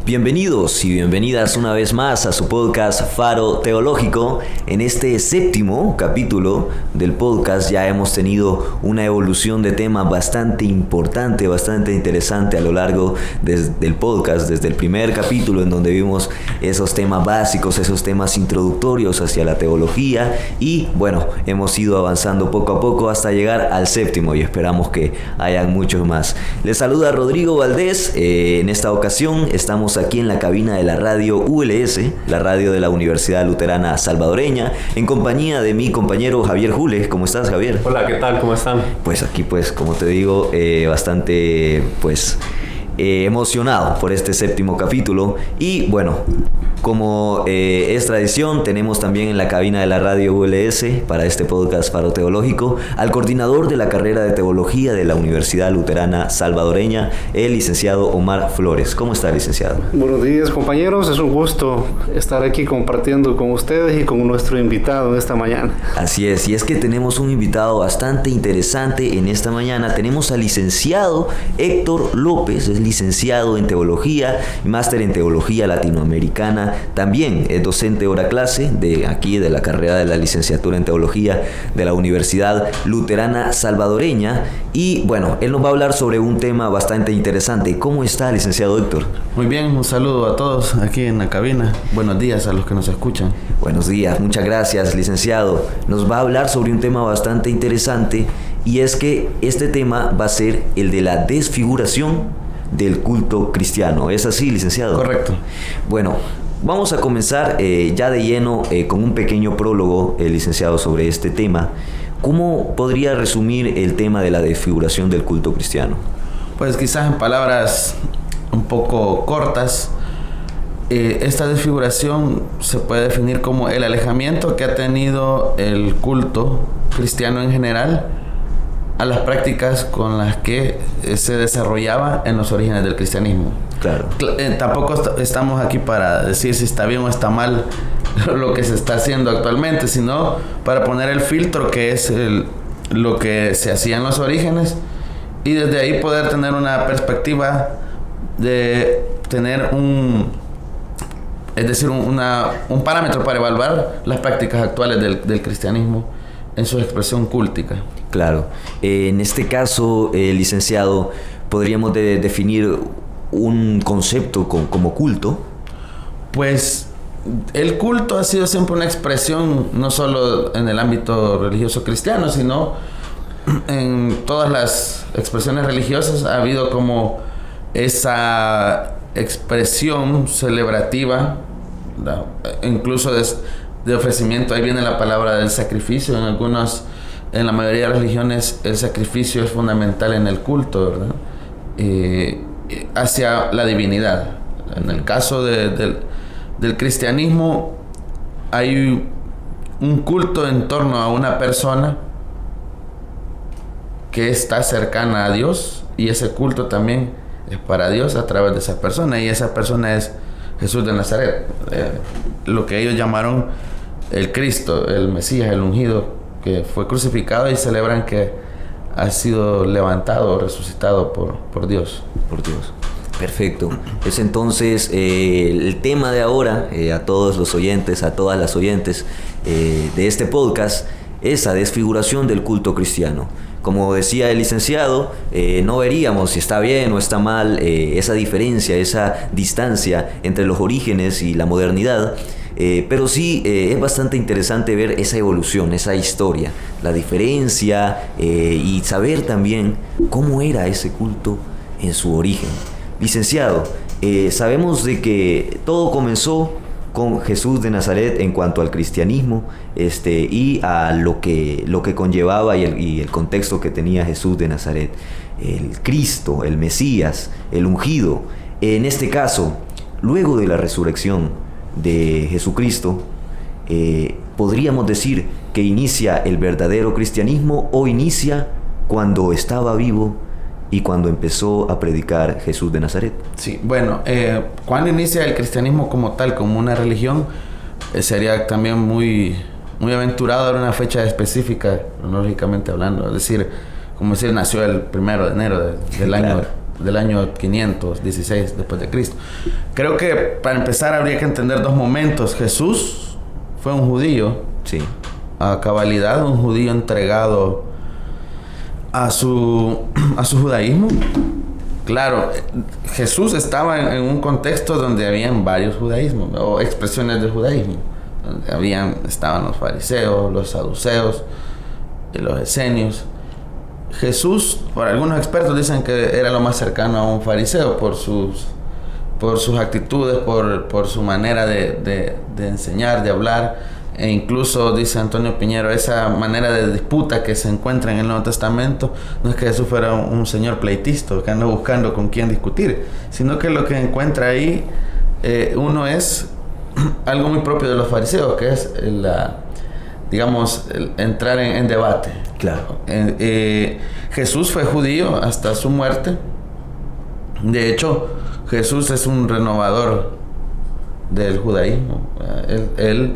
Bienvenidos y bienvenidas una vez más a su podcast Faro Teológico. En este séptimo capítulo del podcast ya hemos tenido una evolución de temas bastante importante, bastante interesante a lo largo del podcast, desde el primer capítulo en donde vimos esos temas básicos, esos temas introductorios hacia la teología y bueno, hemos ido avanzando poco a poco hasta llegar al séptimo y esperamos que hayan muchos más. Les saluda Rodrigo Valdés. En esta ocasión estamos aquí en la cabina de la radio ULS, la radio de la Universidad Luterana Salvadoreña, en compañía de mi compañero Javier Jules. ¿Cómo estás, Javier? Hola, ¿qué tal? ¿Cómo están? Pues aquí, como te digo, bastante, emocionado por este séptimo capítulo. Y bueno, como es tradición, tenemos también en la cabina de la radio ULS para este podcast Faro Teológico al coordinador de la carrera de Teología de la Universidad Luterana Salvadoreña, el licenciado Omar Flores. ¿Cómo está, licenciado? Buenos días, compañeros. Es un gusto estar aquí compartiendo con ustedes y con nuestro invitado en esta mañana. Así es, y es que tenemos un invitado bastante interesante en esta mañana. Tenemos al licenciado Héctor López, es licenciado en Teología y máster en Teología Latinoamericana. También es docente hora clase de la carrera de la licenciatura en Teología de la Universidad Luterana Salvadoreña. Y bueno, él nos va a hablar sobre un tema bastante interesante. ¿Cómo está, licenciado Héctor? Muy bien, un saludo a todos aquí en la cabina. Buenos días a los que nos escuchan. Buenos días, muchas gracias, licenciado. Nos va a hablar sobre un tema bastante interesante y es que este tema va a ser el de la desfiguración del culto cristiano. ¿Es así, licenciado? Correcto. Bueno, vamos a comenzar ya de lleno con un pequeño prólogo, licenciado, sobre este tema. ¿Cómo podría resumir el tema de la desfiguración del culto cristiano? Pues quizás en palabras un poco cortas, esta desfiguración se puede definir como el alejamiento que ha tenido el culto cristiano en general a las prácticas con las que se desarrollaba en los orígenes del cristianismo. Claro. Tampoco estamos aquí para decir si está bien o está mal lo que se está haciendo actualmente, sino para poner el filtro que es lo que se hacía en los orígenes y desde ahí poder tener una perspectiva de tener un parámetro para evaluar las prácticas actuales del cristianismo en su expresión cúltica. Claro. En este caso, licenciado, podríamos definir un concepto como culto. Pues el culto ha sido siempre una expresión no solo en el ámbito religioso cristiano, sino en todas las expresiones religiosas ha habido como esa expresión celebrativa, incluso de ofrecimiento. Ahí viene la palabra del sacrificio. En la mayoría de las religiones el sacrificio es fundamental en el culto, ¿verdad? Hacia la divinidad. En el caso del cristianismo hay un culto en torno a una persona que está cercana a Dios y ese culto también es para Dios a través de esa persona, y esa persona es Jesús de Nazaret, lo que ellos llamaron el Cristo, el Mesías, el ungido, que fue crucificado y celebran que ha sido levantado, resucitado por Dios. Por Dios. Perfecto. Es entonces el tema de ahora, a todos los oyentes, a todas las oyentes de este podcast, esa desfiguración del culto cristiano. Como decía el licenciado, no veríamos si está bien o está mal esa diferencia, esa distancia entre los orígenes y la modernidad. Pero sí es bastante interesante ver esa evolución, esa historia, la diferencia y saber también cómo era ese culto en su origen. Licenciado, sabemos de que todo comenzó con Jesús de Nazaret en cuanto al cristianismo y a lo que conllevaba y el contexto que tenía Jesús de Nazaret. El Cristo, el Mesías, el ungido. En este caso, luego de la resurrección de Jesucristo, podríamos decir que inicia el verdadero cristianismo o inicia cuando estaba vivo y cuando empezó a predicar Jesús de Nazaret. Sí, bueno, cuando inicia el cristianismo como tal, como una religión, sería también muy aventurado dar una fecha específica, cronológicamente hablando. Es decir, como decir, nació el 1 de enero del año del año 516 después de Cristo. Creo que para empezar habría que entender dos momentos. Jesús fue un judío, Sí. a cabalidad, un judío entregado a su judaísmo. Claro, Jesús estaba en un contexto donde habían varios judaísmos o expresiones del judaísmo. Donde estaban los fariseos, los saduceos y los esenios. Jesús, por algunos expertos dicen que era lo más cercano a un fariseo por sus actitudes, por su manera de enseñar, de hablar. E incluso, dice Antonio Piñero, esa manera de disputa que se encuentra en el Nuevo Testamento, no es que Jesús fuera un señor pleitista que anda buscando con quién discutir, sino que lo que encuentra ahí, uno es algo muy propio de los fariseos, que es el entrar en debate. Claro. Jesús fue judío hasta su muerte. De hecho, Jesús es un renovador del judaísmo. Él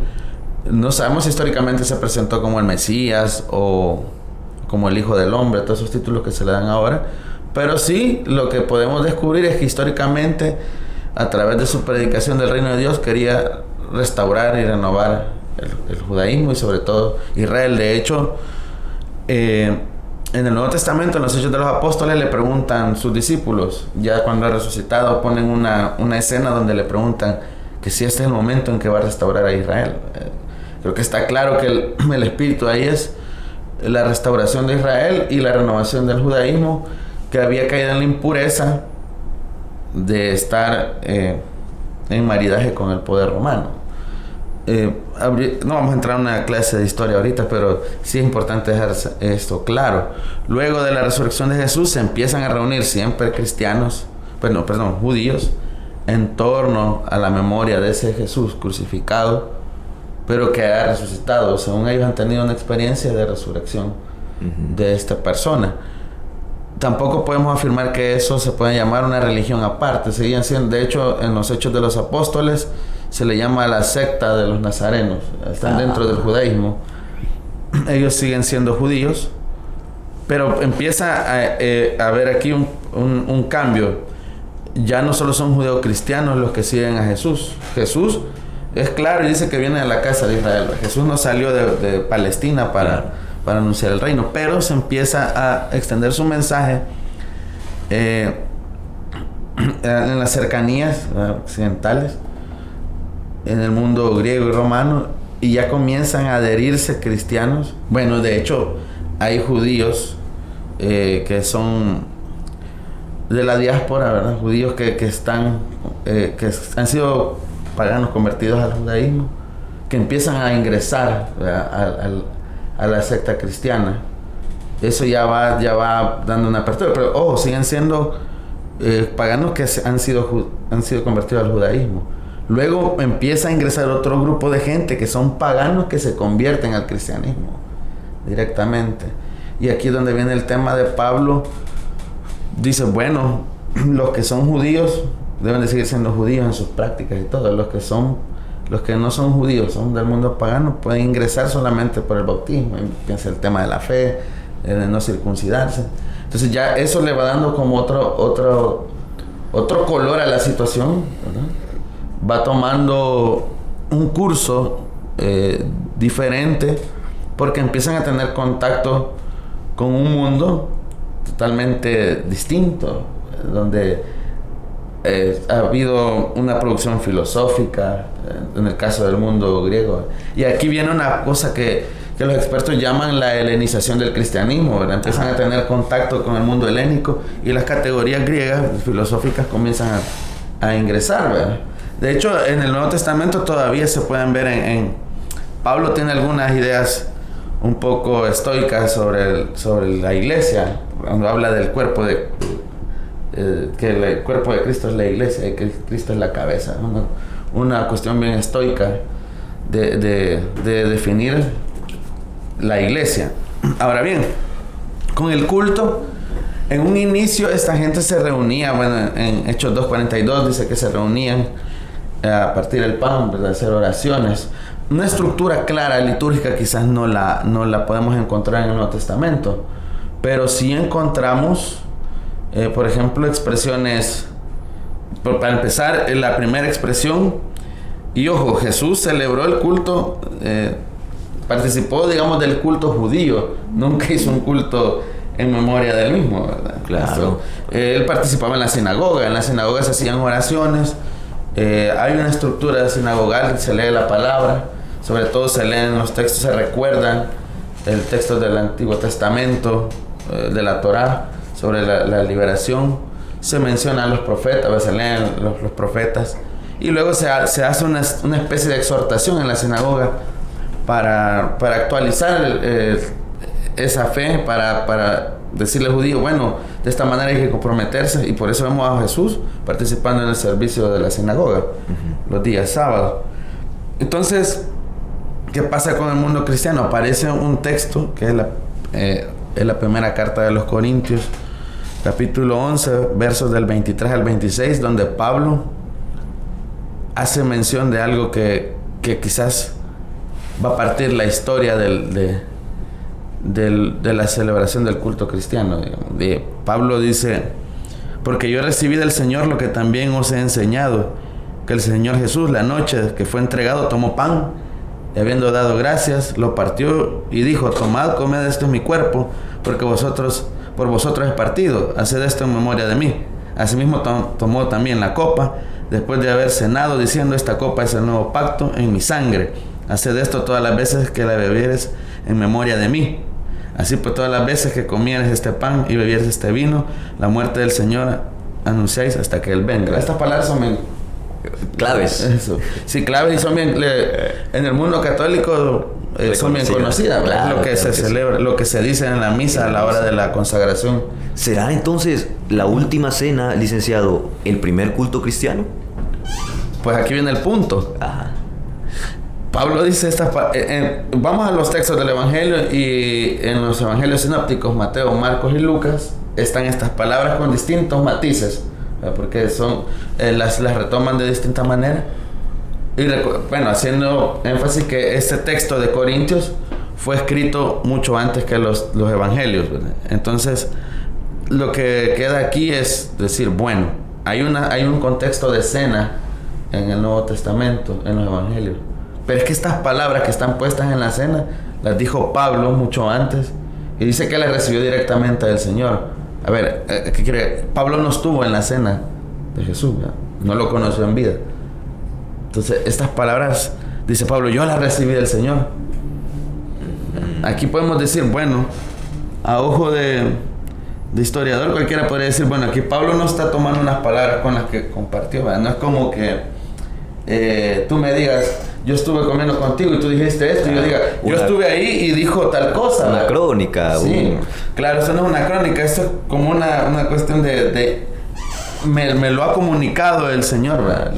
no sabemos si históricamente se presentó como el Mesías o como el Hijo del Hombre, todos esos títulos que se le dan ahora, pero sí lo que podemos descubrir es que históricamente, a través de su predicación del reino de Dios, quería restaurar y renovar el judaísmo y sobre todo Israel. De hecho, en el Nuevo Testamento, en los Hechos de los Apóstoles, le preguntan sus discípulos, ya cuando ha resucitado, ponen una escena donde le preguntan que si este es el momento en que va a restaurar a Israel. Creo que está claro que el espíritu ahí es la restauración de Israel y la renovación del judaísmo, que había caído en la impureza de estar en maridaje con el poder romano. No vamos a entrar en una clase de historia ahorita, pero sí es importante dejar esto claro. Luego de la resurrección de Jesús se empiezan a reunir siempre judíos, en torno a la memoria de ese Jesús crucificado, pero que ha resucitado. Según ellos han tenido una experiencia de resurrección de esta persona. Tampoco podemos afirmar que eso se puede llamar una religión aparte. Seguían siendo, de hecho, en los Hechos de los Apóstoles se le llama la secta de los nazarenos. Están dentro del judaísmo. Ellos siguen siendo judíos, pero empieza a haber aquí un cambio. Ya no solo son judeocristianos los que siguen a Jesús. Jesús es claro y dice que viene de la casa de Israel. Jesús no salió de Palestina para anunciar el reino, pero se empieza a extender su mensaje en las cercanías occidentales, en el mundo griego y romano, y ya comienzan a adherirse cristianos. Bueno, de hecho, hay judíos que son de la diáspora, ¿verdad? Judíos que han sido paganos convertidos al judaísmo, que empiezan a ingresar a la secta cristiana. Eso ya va dando una apertura, pero ojo, siguen siendo paganos que han sido convertidos al judaísmo. Luego empieza a ingresar otro grupo de gente que son paganos que se convierten al cristianismo directamente. Y aquí es donde viene el tema de Pablo. Dice, bueno, los que son judíos deben de seguir siendo judíos en sus prácticas y todo. Los que no son judíos, son del mundo pagano, pueden ingresar solamente por el bautismo. Piensa el tema de la fe, de no circuncidarse. Entonces ya eso le va dando como otro color a la situación, ¿verdad? Va tomando un curso diferente, porque empiezan a tener contacto con un mundo totalmente distinto, donde ha habido una producción filosófica, en el caso del mundo griego. Y aquí viene una cosa que los expertos llaman la helenización del cristianismo, ¿verdad? Empiezan a tener contacto con el mundo helénico y las categorías griegas filosóficas comienzan a ingresar, ¿verdad? De hecho, en el Nuevo Testamento todavía se pueden ver Pablo tiene algunas ideas un poco estoicas sobre la iglesia, cuando habla del cuerpo que el cuerpo de Cristo es la iglesia y que Cristo es la cabeza. Una cuestión bien estoica de definir la iglesia. Ahora bien, con el culto, en un inicio esta gente se reunía, bueno, en Hechos 2:42 dice que se reunían a partir del pan, ¿verdad? Hacer oraciones. Una estructura clara, litúrgica, quizás no la podemos encontrar en el Nuevo Testamento, pero sí encontramos Por ejemplo, expresiones, para empezar, la primera expresión, y ojo, Jesús celebró el culto, participó, digamos, del culto judío, nunca hizo un culto en memoria del mismo, ¿verdad? Claro. Él participaba en la sinagoga se hacían oraciones, hay una estructura sinagogal, se lee la palabra, sobre todo se leen los textos, se recuerdan el texto del Antiguo Testamento, de la Torá, sobre la liberación, se mencionan los profetas, se leen los profetas, y luego se hace una especie de exhortación en la sinagoga para actualizar esa fe, para decirle al judío, bueno, de esta manera hay que comprometerse, y por eso vemos a Jesús participando en el servicio de la sinagoga, los días sábados. Entonces, ¿qué pasa con el mundo cristiano? Aparece un texto que es la primera carta de los Corintios, capítulo 11, versos del 23 al 26, donde Pablo hace mención de algo que quizás va a partir la historia de la celebración del culto cristiano. Pablo dice: porque yo recibí del Señor lo que también os he enseñado, que el Señor Jesús, la noche que fue entregado, tomó pan, y habiendo dado gracias, lo partió y dijo: tomad, comed, esto es mi cuerpo, porque por vosotros es partido, haced esto en memoria de mí. Asimismo tomó también la copa, después de haber cenado, diciendo: esta copa es el nuevo pacto en mi sangre. Haced esto todas las veces que la bebieres en memoria de mí. Así pues, todas las veces que comieres este pan y bebieres este vino, la muerte del Señor anunciáis hasta que Él venga. Estas palabras son bien claves. Eso. Sí, claves, y son bien, en el mundo católico son bien conocidas. Claro, lo que se celebra, lo que se dice en la misa a la hora de la consagración. ¿Será entonces la última cena, licenciado, el primer culto cristiano? Pues aquí viene el punto. Ajá. Pablo dice vamos a los textos del Evangelio, y en los Evangelios sinópticos, Mateo, Marcos y Lucas, están estas palabras con distintos matices, porque las retoman de distinta manera. Y bueno, haciendo énfasis que este texto de Corintios fue escrito mucho antes que los Evangelios, ¿verdad? Entonces, lo que queda aquí es decir, bueno, hay un contexto de cena en el Nuevo Testamento, en los Evangelios. Pero es que estas palabras que están puestas en la cena las dijo Pablo mucho antes, y dice que las recibió directamente del Señor. A ver, ¿qué quiere? Pablo no estuvo en la cena de Jesús, ¿verdad? No lo conoció en vida. Entonces, estas palabras, dice Pablo, yo las recibí del Señor. Aquí podemos decir, bueno, a ojo de historiador, cualquiera podría decir, bueno, aquí Pablo no está tomando unas palabras con las que compartió, ¿verdad? No es como que tú me digas: yo estuve comiendo contigo y tú dijiste esto, y yo diga: yo estuve ahí y dijo tal cosa. Una crónica. Sí, claro, eso no es una crónica, eso es como una cuestión me lo ha comunicado el Señor, ¿verdad?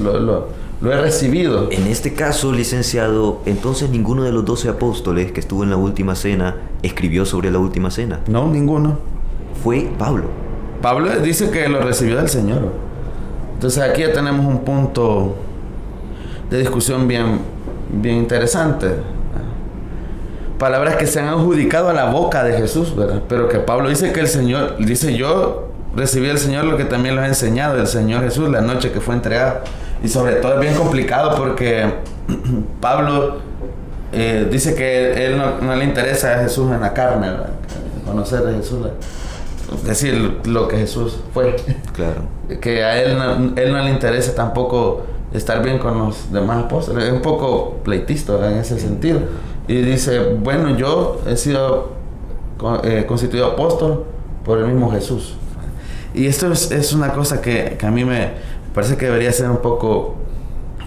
Lo he recibido. En este caso, licenciado, entonces ninguno de los 12 apóstoles que estuvo en la última cena escribió sobre la última cena. No, ninguno. Fue Pablo. Pablo dice que lo recibió del Señor. Entonces aquí ya tenemos un punto de discusión bien interesante. Palabras que se han adjudicado a la boca de Jesús, ¿verdad? Pero que Pablo dice que el Señor, dice: yo recibí del Señor lo que también lo ha enseñado el Señor Jesús la noche que fue entregado. Y sobre todo es bien complicado porque Pablo dice que él no le interesa a Jesús en la carne, ¿verdad? Conocer a Jesús, es decir, lo que Jesús fue. Claro. Que a él no le interesa tampoco estar bien con los demás apóstoles. Es un poco pleitista, ¿verdad? En ese sentido. Y dice: bueno, yo he sido constituido apóstol por el mismo Jesús. Y esto es una cosa que a mí me parece que debería ser un poco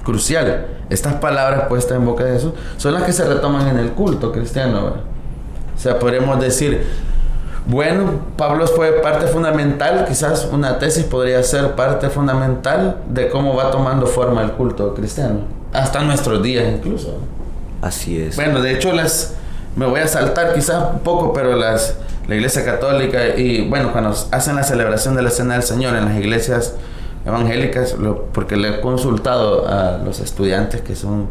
crucial. Estas palabras puestas en boca de Jesús son las que se retoman en el culto cristiano, ¿verdad? O sea, podríamos decir, bueno, Pablo fue parte fundamental, quizás una tesis podría ser parte fundamental de cómo va tomando forma el culto cristiano, hasta nuestros días incluso. Así es. Bueno, de hecho me voy a saltar quizás un poco, pero la Iglesia Católica, y bueno, cuando hacen la celebración de la Cena del Señor en las iglesias evangélicas, porque le he consultado a los estudiantes que son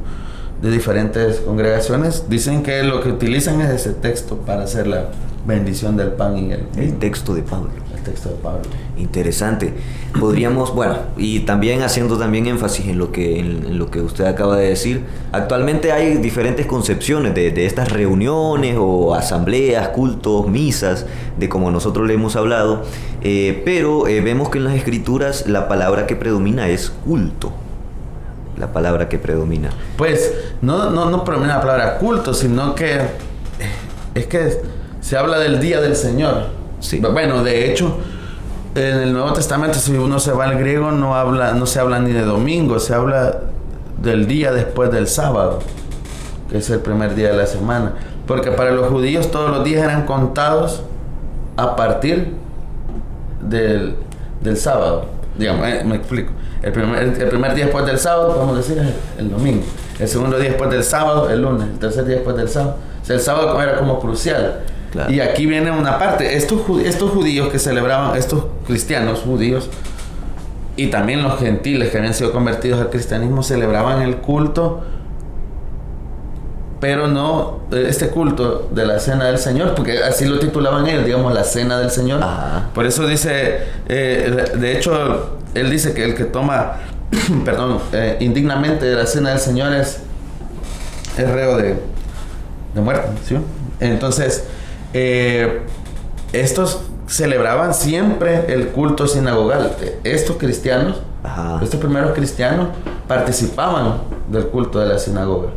de diferentes congregaciones, dicen que lo que utilizan es ese texto para hacer la bendición del pan y el texto de Pablo. El texto de Pablo. Interesante. Podríamos, bueno, y también haciendo también énfasis en lo que usted acaba de decir, actualmente hay diferentes concepciones de estas reuniones o asambleas, cultos, misas, de como nosotros le hemos hablado, pero vemos que en las escrituras la palabra que predomina es culto. La palabra que predomina. Pues no predomina la palabra culto, sino que es que se habla del día del Señor. Sí. Bueno, de hecho, en el Nuevo Testamento, si uno se va al griego, no se habla ni de domingo, se habla del día después del sábado, que es el primer día de la semana. Porque para los judíos todos los días eran contados a partir del sábado. Digamos, me explico. El primer día después del sábado, podemos decir, es el domingo. El segundo día después del sábado, el lunes. El tercer día después del sábado. O sea, el sábado era como crucial. Claro. Y aquí viene una parte. Estos judíos que celebraban, estos cristianos judíos, y también los gentiles que habían sido convertidos al cristianismo, celebraban el culto, pero no este culto de la Cena del Señor, porque así lo titulaban ellos, digamos, la Cena del Señor. Ajá. Por eso dice, de hecho, él dice que el que toma, indignamente de la Cena del Señor es reo de muerte, ¿sí? Entonces, estos celebraban siempre el culto sinagogal. Estos cristianos, ajá, estos primeros cristianos, participaban del culto de la sinagoga.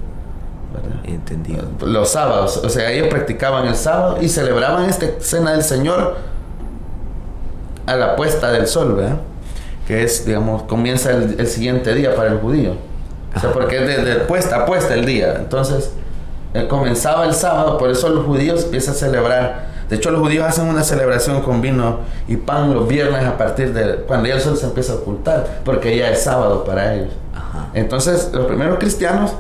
Entendido. Los sábados, o sea, ellos practicaban el sábado y celebraban esta Cena del Señor a la puesta del sol, ¿verdad? Que es, digamos, comienza el siguiente día para el judío. O sea, porque es de puesta a puesta el día. Entonces, comenzaba el sábado, por eso los judíos empiezan a celebrar. De hecho, los judíos hacen una celebración con vino y pan los viernes a partir de cuando ya el sol se empieza a ocultar, porque ya es sábado para ellos. Ajá. Entonces, los primeros cristianos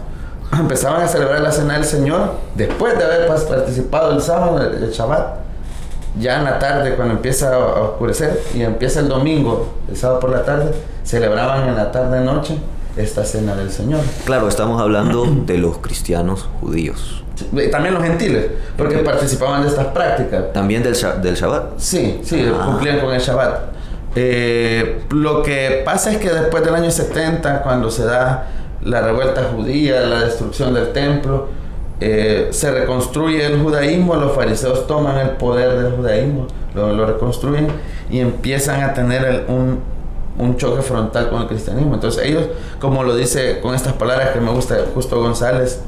empezaban a celebrar la Cena del Señor después de haber participado el sábado, el Shabbat. Ya en la tarde, cuando empieza a oscurecer y empieza el domingo, el sábado por la tarde, celebraban en la tarde-noche esta Cena del Señor. Claro, estamos hablando de los cristianos judíos. También los gentiles, porque participaban de estas prácticas. ¿También del Shabbat? Sí, cumplían con el Shabbat. Lo que pasa es que después del año 70, cuando se da la revuelta judía, la destrucción del templo, se reconstruye el judaísmo, los fariseos toman el poder del judaísmo, lo reconstruyen y empiezan a tener un choque frontal con el cristianismo. Entonces ellos, como lo dice con estas palabras que me gusta Justo González,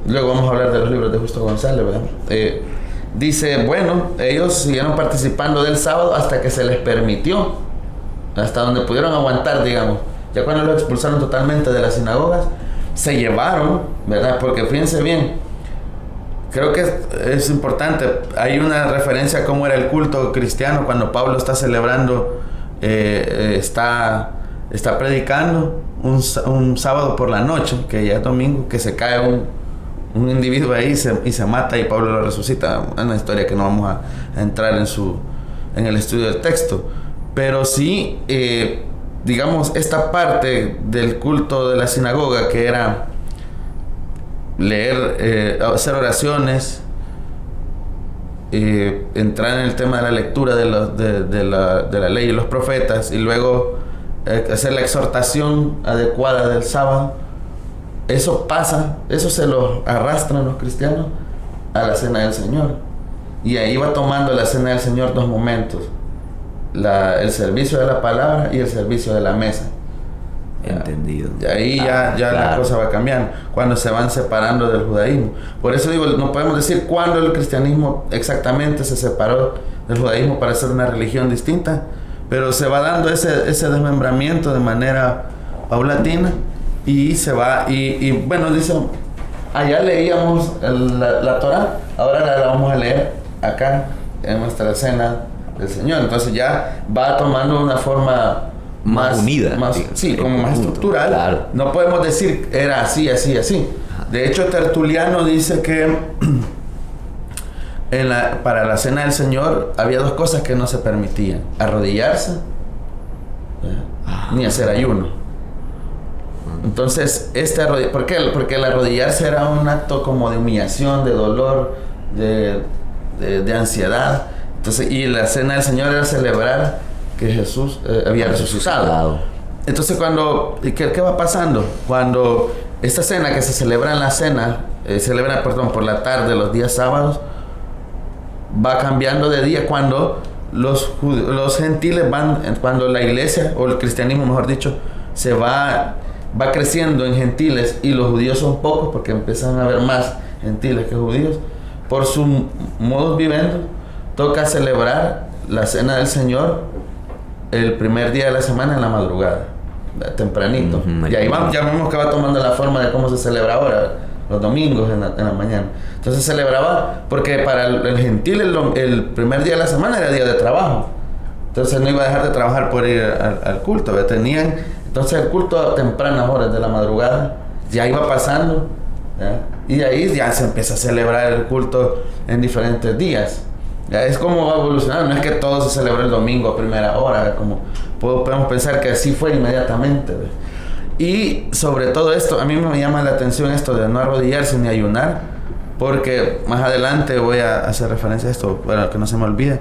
luego vamos a hablar de los libros de Justo González, ¿verdad? Dice, bueno, ellos siguieron participando del sábado hasta que se les permitió, hasta donde pudieron aguantar, digamos. Ya cuando los expulsaron totalmente de las sinagogas, se llevaron, ¿verdad? Porque fíjense bien, creo que es importante, hay una referencia a cómo era el culto cristiano cuando Pablo está celebrando, está predicando un sábado por la noche, que ya es domingo, que se cae un individuo ahí y se mata y Pablo lo resucita. Es una historia que no vamos a entrar en el estudio del texto, pero sí, digamos, esta parte del culto de la sinagoga, que era leer, hacer oraciones, entrar en el tema de la lectura de la ley y los profetas, y luego hacer la exhortación adecuada del sábado. Eso pasa, eso se lo arrastran los cristianos a la Cena del Señor, y ahí va tomando la Cena del Señor dos momentos: el servicio de la palabra y el servicio de la mesa. Entendido. Y ahí ya claro, la cosa va cambiando, cuando se van separando del judaísmo. Por eso digo, no podemos decir cuándo el cristianismo exactamente se separó del judaísmo para ser una religión distinta, pero se va dando ese desmembramiento de manera paulatina, y se va, y bueno, dice, allá leíamos la Torah, ahora la vamos a leer acá en nuestra Cena del Señor. Entonces ya va tomando una forma más unida, sí, como más estructural. Claro. No podemos decir era así. De hecho, Tertuliano dice que para la Cena del Señor había dos cosas que no se permitían: arrodillarse, ni hacer ayuno. Entonces, ¿por qué? Porque el arrodillarse era un acto como de humillación, de dolor, de ansiedad. Entonces, y la cena del Señor era celebrar que Jesús había resucitado. Entonces, ¿qué va pasando? Cuando esta cena que se celebra en la cena, por la tarde, los días sábados, va cambiando de día cuando los gentiles cuando la iglesia, o el cristianismo mejor dicho, se va creciendo en gentiles y los judíos son pocos porque empiezan a haber más gentiles que judíos, por su modus vivendi, toca celebrar la cena del Señor el primer día de la semana en la madrugada, tempranito. Y ahí ya vemos que va tomando la forma de cómo se celebra ahora, los domingos en la mañana. Entonces se celebraba porque para el gentil el primer día de la semana era día de trabajo. Entonces no iba a dejar de trabajar por ir al culto. Entonces el culto a tempranas horas de la madrugada ya iba pasando, ¿ya? Y ahí ya se empieza a celebrar el culto en diferentes días. Ya es como va evolucionando, no es que todo se celebra el domingo a primera hora, como podemos pensar que así fue inmediatamente, ¿ves? Y sobre todo esto, a mí me llama la atención esto de no arrodillarse ni ayunar, porque más adelante voy a hacer referencia a esto, para que no se me olvide.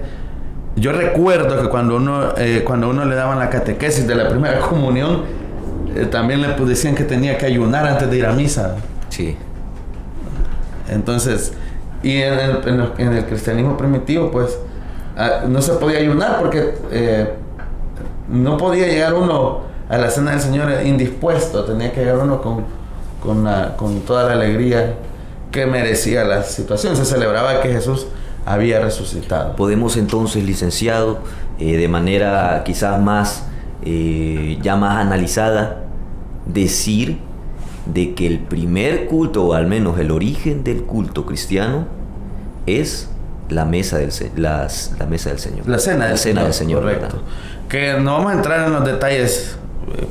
Yo recuerdo que cuando uno le daban la catequesis de la primera comunión, también le decían que tenía que ayunar antes de ir a misa. Sí. Entonces, y en el cristianismo primitivo, pues, no se podía ayunar porque no podía llegar uno a la cena del Señor indispuesto. Tenía que llegar uno con toda la alegría que merecía la situación. Se celebraba que Jesús había resucitado. Podemos entonces, licenciado, de manera quizás más analizada, decir de que el primer culto, o al menos el origen del culto cristiano, es la mesa del Señor. La cena del Señor. Correcto. ¿Verdad? Que no vamos a entrar en los detalles.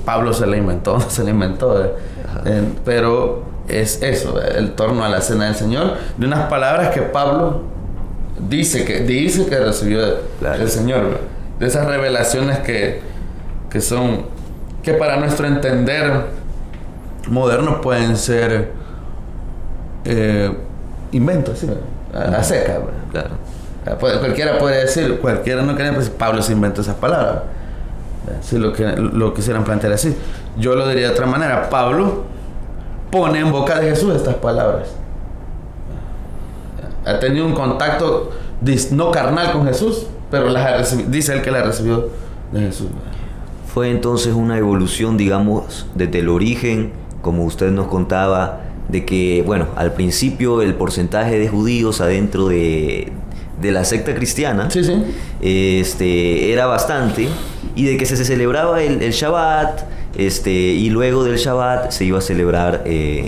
Pablo se la inventó. Pero es eso, el torno a la cena del Señor, de unas palabras que Pablo dice que recibió del Señor, ¿verdad? De esas revelaciones que para nuestro entender modernos pueden ser inventos, ¿sí? A seca, ¿verdad? Claro. Cualquiera puede decir, cualquiera no quiere decir, Pablo se inventó esas palabras, si lo quisieran plantear así. Yo lo diría de otra manera. Pablo pone en boca de Jesús estas palabras. Ha tenido un contacto no carnal con Jesús, pero dice él que las recibió de Jesús. Fue entonces una evolución, digamos, desde el origen, como usted nos contaba, de que, bueno, al principio el porcentaje de judíos adentro de la secta cristiana, era bastante, y de que se celebraba el Shabbat, y luego del Shabbat se iba a celebrar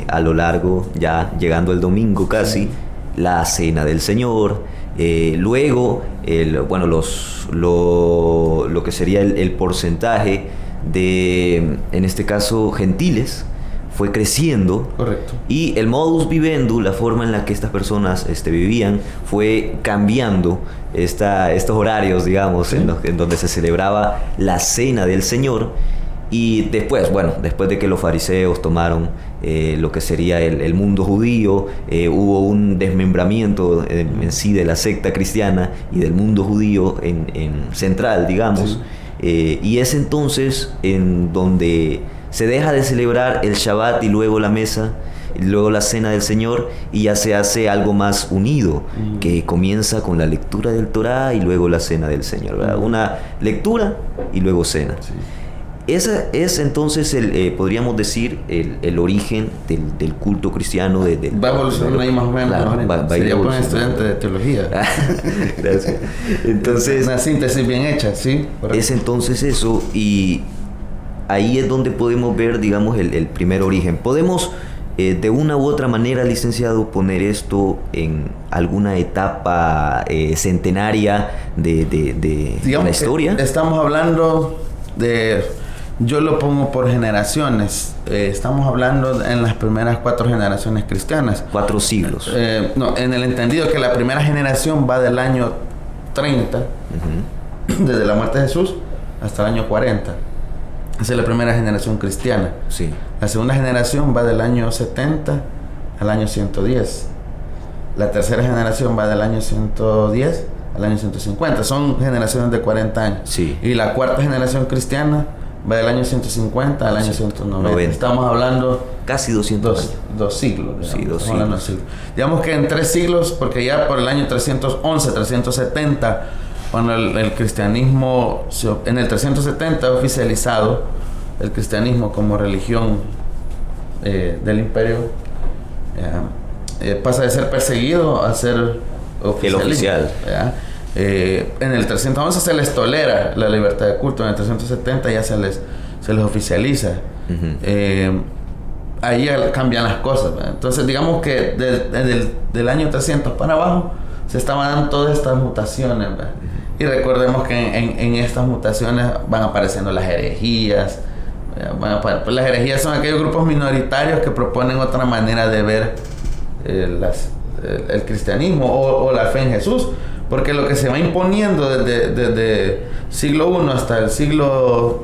a lo largo, ya llegando el domingo casi, la cena del Señor. Luego, lo que sería el porcentaje de, en este caso, gentiles, fue creciendo. Correcto. Y el modus vivendi, la forma en la que estas personas vivían, fue cambiando estos horarios, digamos, ¿sí? en donde se celebraba la cena del Señor. Y después de que los fariseos tomaron lo que sería el mundo judío, hubo un desmembramiento en sí de la secta cristiana y del mundo judío en central, digamos. Sí. Y es entonces en donde se deja de celebrar el Shabbat y luego la mesa, y luego la cena del Señor, y ya se hace algo más unido, que comienza con la lectura del Torá y luego la cena del Señor, ¿verdad? Una lectura y luego cena. Sí. Ese es entonces, podríamos decir, el origen del culto cristiano. Va evolucionando ahí más o menos. Claro, sería un estudiante de teología. Gracias. Entonces, una síntesis bien hecha, ¿sí? Correcto. Es entonces eso, y ahí es donde podemos ver, digamos, el primer origen. Podemos, de una u otra manera, licenciado, poner esto en alguna etapa centenaria de la historia. Estamos hablando de... Yo lo pongo por generaciones. Estamos hablando en las primeras 4 generaciones cristianas. 4 siglos. No, en el entendido que la primera generación va del año 30, desde la muerte de Jesús, hasta el año 40. Esa es la primera generación cristiana. Sí. La segunda generación va del año 70 al año 110. La tercera generación va del año 110 al año 150. Son generaciones de 40 años. Sí. Y la cuarta generación cristiana va del año 150 al año 190. Estamos hablando casi 200 años. Dos siglos. Digamos. Sí, 2 siglos. Digamos que en 3 siglos, porque ya por el año 311, 370, cuando el cristianismo, en el 370 oficializado el cristianismo como religión del imperio, pasa de ser perseguido a ser el oficial. En el 311 se les tolera la libertad de culto, en el 370 ya se les oficializa. Ahí cambian las cosas, ¿verdad? Entonces digamos que del año 300 para abajo se estaban dando todas estas mutaciones, ¿verdad? Y recordemos que en estas mutaciones van apareciendo las herejías. Las herejías son aquellos grupos minoritarios que proponen otra manera de ver el cristianismo o la fe en Jesús, porque lo que se va imponiendo desde siglo I hasta el siglo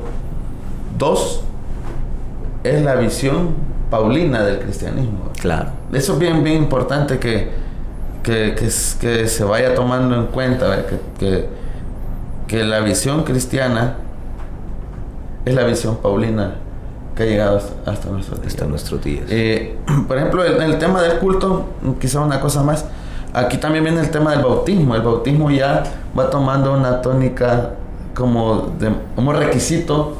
II es la visión paulina del cristianismo. Claro. Eso es bien importante que se vaya tomando en cuenta, que la visión cristiana es la visión paulina que ha llegado hasta nuestros días. Hasta nuestros días. Por ejemplo, en el tema del culto, quizá una cosa más, aquí también viene el tema del bautismo. El bautismo ya va tomando una tónica como requisito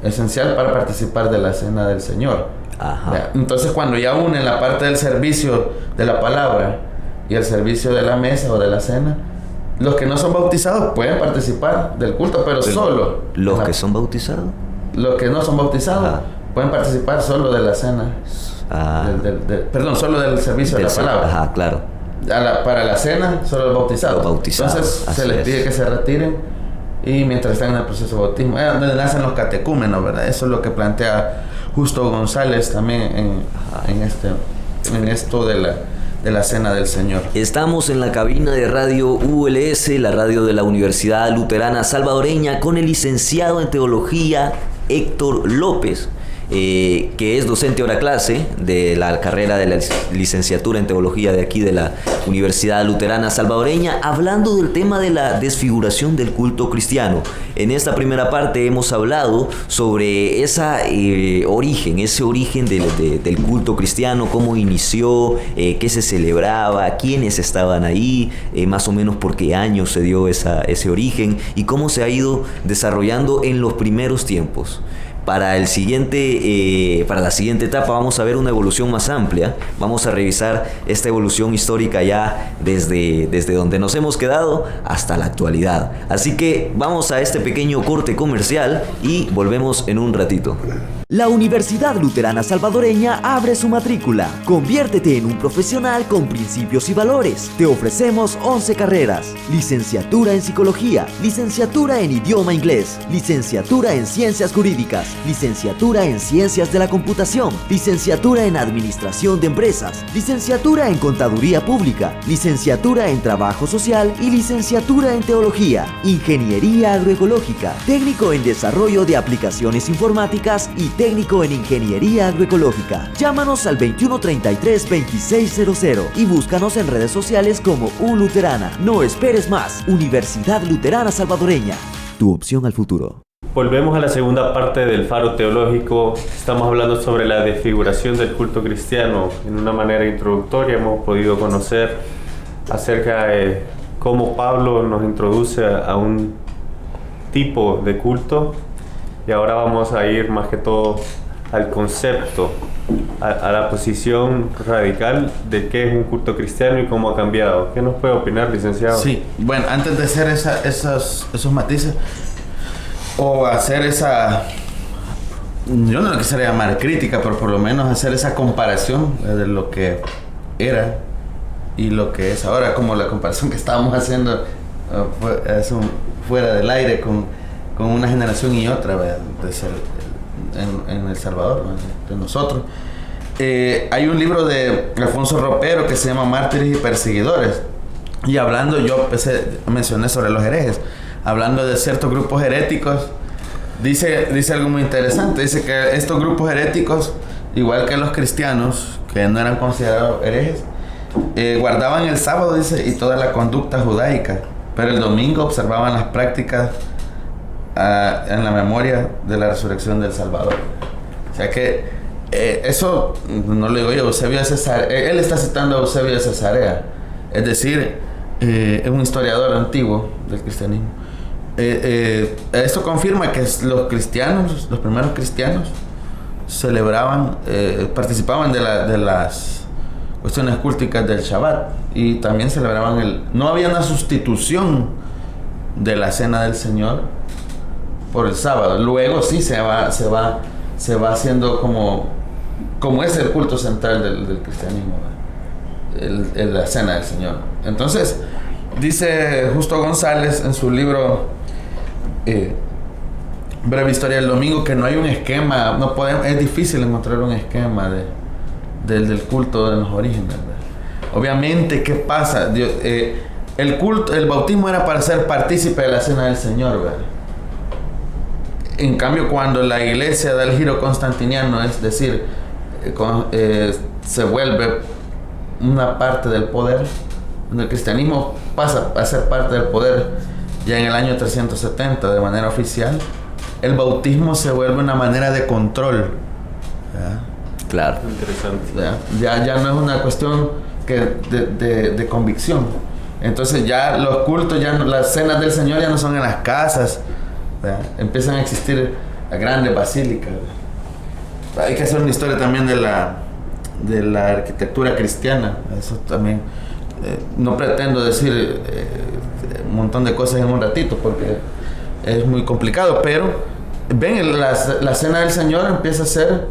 esencial para participar de la cena del Señor. Ajá. Entonces, cuando ya unen la parte del servicio de la palabra y el servicio de la mesa o de la cena, los que no son bautizados pueden participar del culto, pero solo. ¿Los que son bautizados? Los que no son bautizados pueden participar solo de la cena. Perdón, solo del servicio de la palabra. Ajá, claro. Para la cena, solo los bautizados. Entonces se les pide que se retiren y mientras están en el proceso de bautismo, donde nacen los catecúmenos, ¿verdad? Eso es lo que plantea Justo González también en esto de la cena del Señor. Estamos en la cabina de Radio ULS, la radio de la Universidad Luterana Salvadoreña, con el licenciado en Teología Héctor López, que es docente hora clase de la carrera de la licenciatura en Teología de aquí de la Universidad Luterana Salvadoreña, hablando del tema de la desfiguración del culto cristiano. En esta primera parte hemos hablado sobre ese origen del culto cristiano, cómo inició, qué se celebraba, quiénes estaban ahí, más o menos por qué año se dio ese origen y cómo se ha ido desarrollando en los primeros tiempos. Para la siguiente etapa vamos a ver una evolución más amplia. Vamos a revisar esta evolución histórica ya desde donde nos hemos quedado hasta la actualidad. Así que vamos a este pequeño corte comercial y volvemos en un ratito. La Universidad Luterana Salvadoreña abre su matrícula. Conviértete en un profesional con principios y valores. Te ofrecemos 11 carreras: licenciatura en Psicología, licenciatura en Idioma Inglés, licenciatura en Ciencias Jurídicas, licenciatura en Ciencias de la Computación, licenciatura en Administración de Empresas, licenciatura en Contaduría Pública, licenciatura en Trabajo Social y licenciatura en Teología, Ingeniería Agroecológica, técnico en Desarrollo de Aplicaciones Informáticas y técnico en Ingeniería Agroecológica. Llámanos al 2133-2600 y búscanos en redes sociales como ULuterana. No esperes más. Universidad Luterana Salvadoreña, tu opción al futuro. Volvemos a la segunda parte del Faro Teológico. Estamos hablando sobre la desfiguración del culto cristiano. En una manera introductoria hemos podido conocer acerca de cómo Pablo nos introduce a un tipo de culto. Y ahora vamos a ir más que todo al concepto, a la posición radical de qué es un culto cristiano y cómo ha cambiado. ¿Qué nos puede opinar, licenciado? Sí, bueno, antes de hacer esos matices, o hacer yo no lo quisiera llamar crítica, pero por lo menos hacer esa comparación de lo que era y lo que es ahora, como la comparación que estábamos haciendo fuera del aire con una generación y otra, ¿verdad? En El Salvador, ¿verdad? De nosotros. Hay un libro de Alfonso Ropero que se llama Mártires y Perseguidores, y hablando, yo mencioné sobre los herejes, hablando de ciertos grupos heréticos, dice algo muy interesante. Dice que estos grupos heréticos, igual que los cristianos, que no eran considerados herejes, guardaban el sábado, dice, y toda la conducta judaica. pero el domingo observaban las prácticas en la memoria de la resurrección del Salvador. O sea que eso no lo digo yo, Eusebio de Cesarea, él está citando a Eusebio de Cesarea, es decir, es un historiador antiguo del cristianismo. Esto confirma que los cristianos, los primeros cristianos, celebraban, participaban de las cuestiones culticas del Shabbat, y también celebraban no había una sustitución de la cena del Señor por el sábado. Luego sí se va haciendo como es el culto central del cristianismo, la cena del Señor. Entonces dice Justo González en su libro Breve Historia del Domingo que no hay un esquema, es difícil encontrar un esquema del culto de los orígenes, ¿verdad? Obviamente, ¿qué pasa? El bautismo era para ser partícipe de la cena del Señor, ¿verdad? En cambio, cuando la iglesia da el giro constantiniano, es decir, se vuelve una parte del poder, donde el cristianismo pasa a ser parte del poder ya en el año 370 de manera oficial, el bautismo se vuelve una manera de control, ¿verdad? Claro. Interesante. Ya no es una cuestión de convicción. Entonces ya los cultos, las cenas del Señor ya no son en las casas, ¿verdad? Empiezan a existir grandes basílicas, ¿verdad? Hay que hacer una historia también de la arquitectura cristiana. Eso también no pretendo decir un montón de cosas en un ratito porque es muy complicado, pero ven, la cena del Señor empieza a ser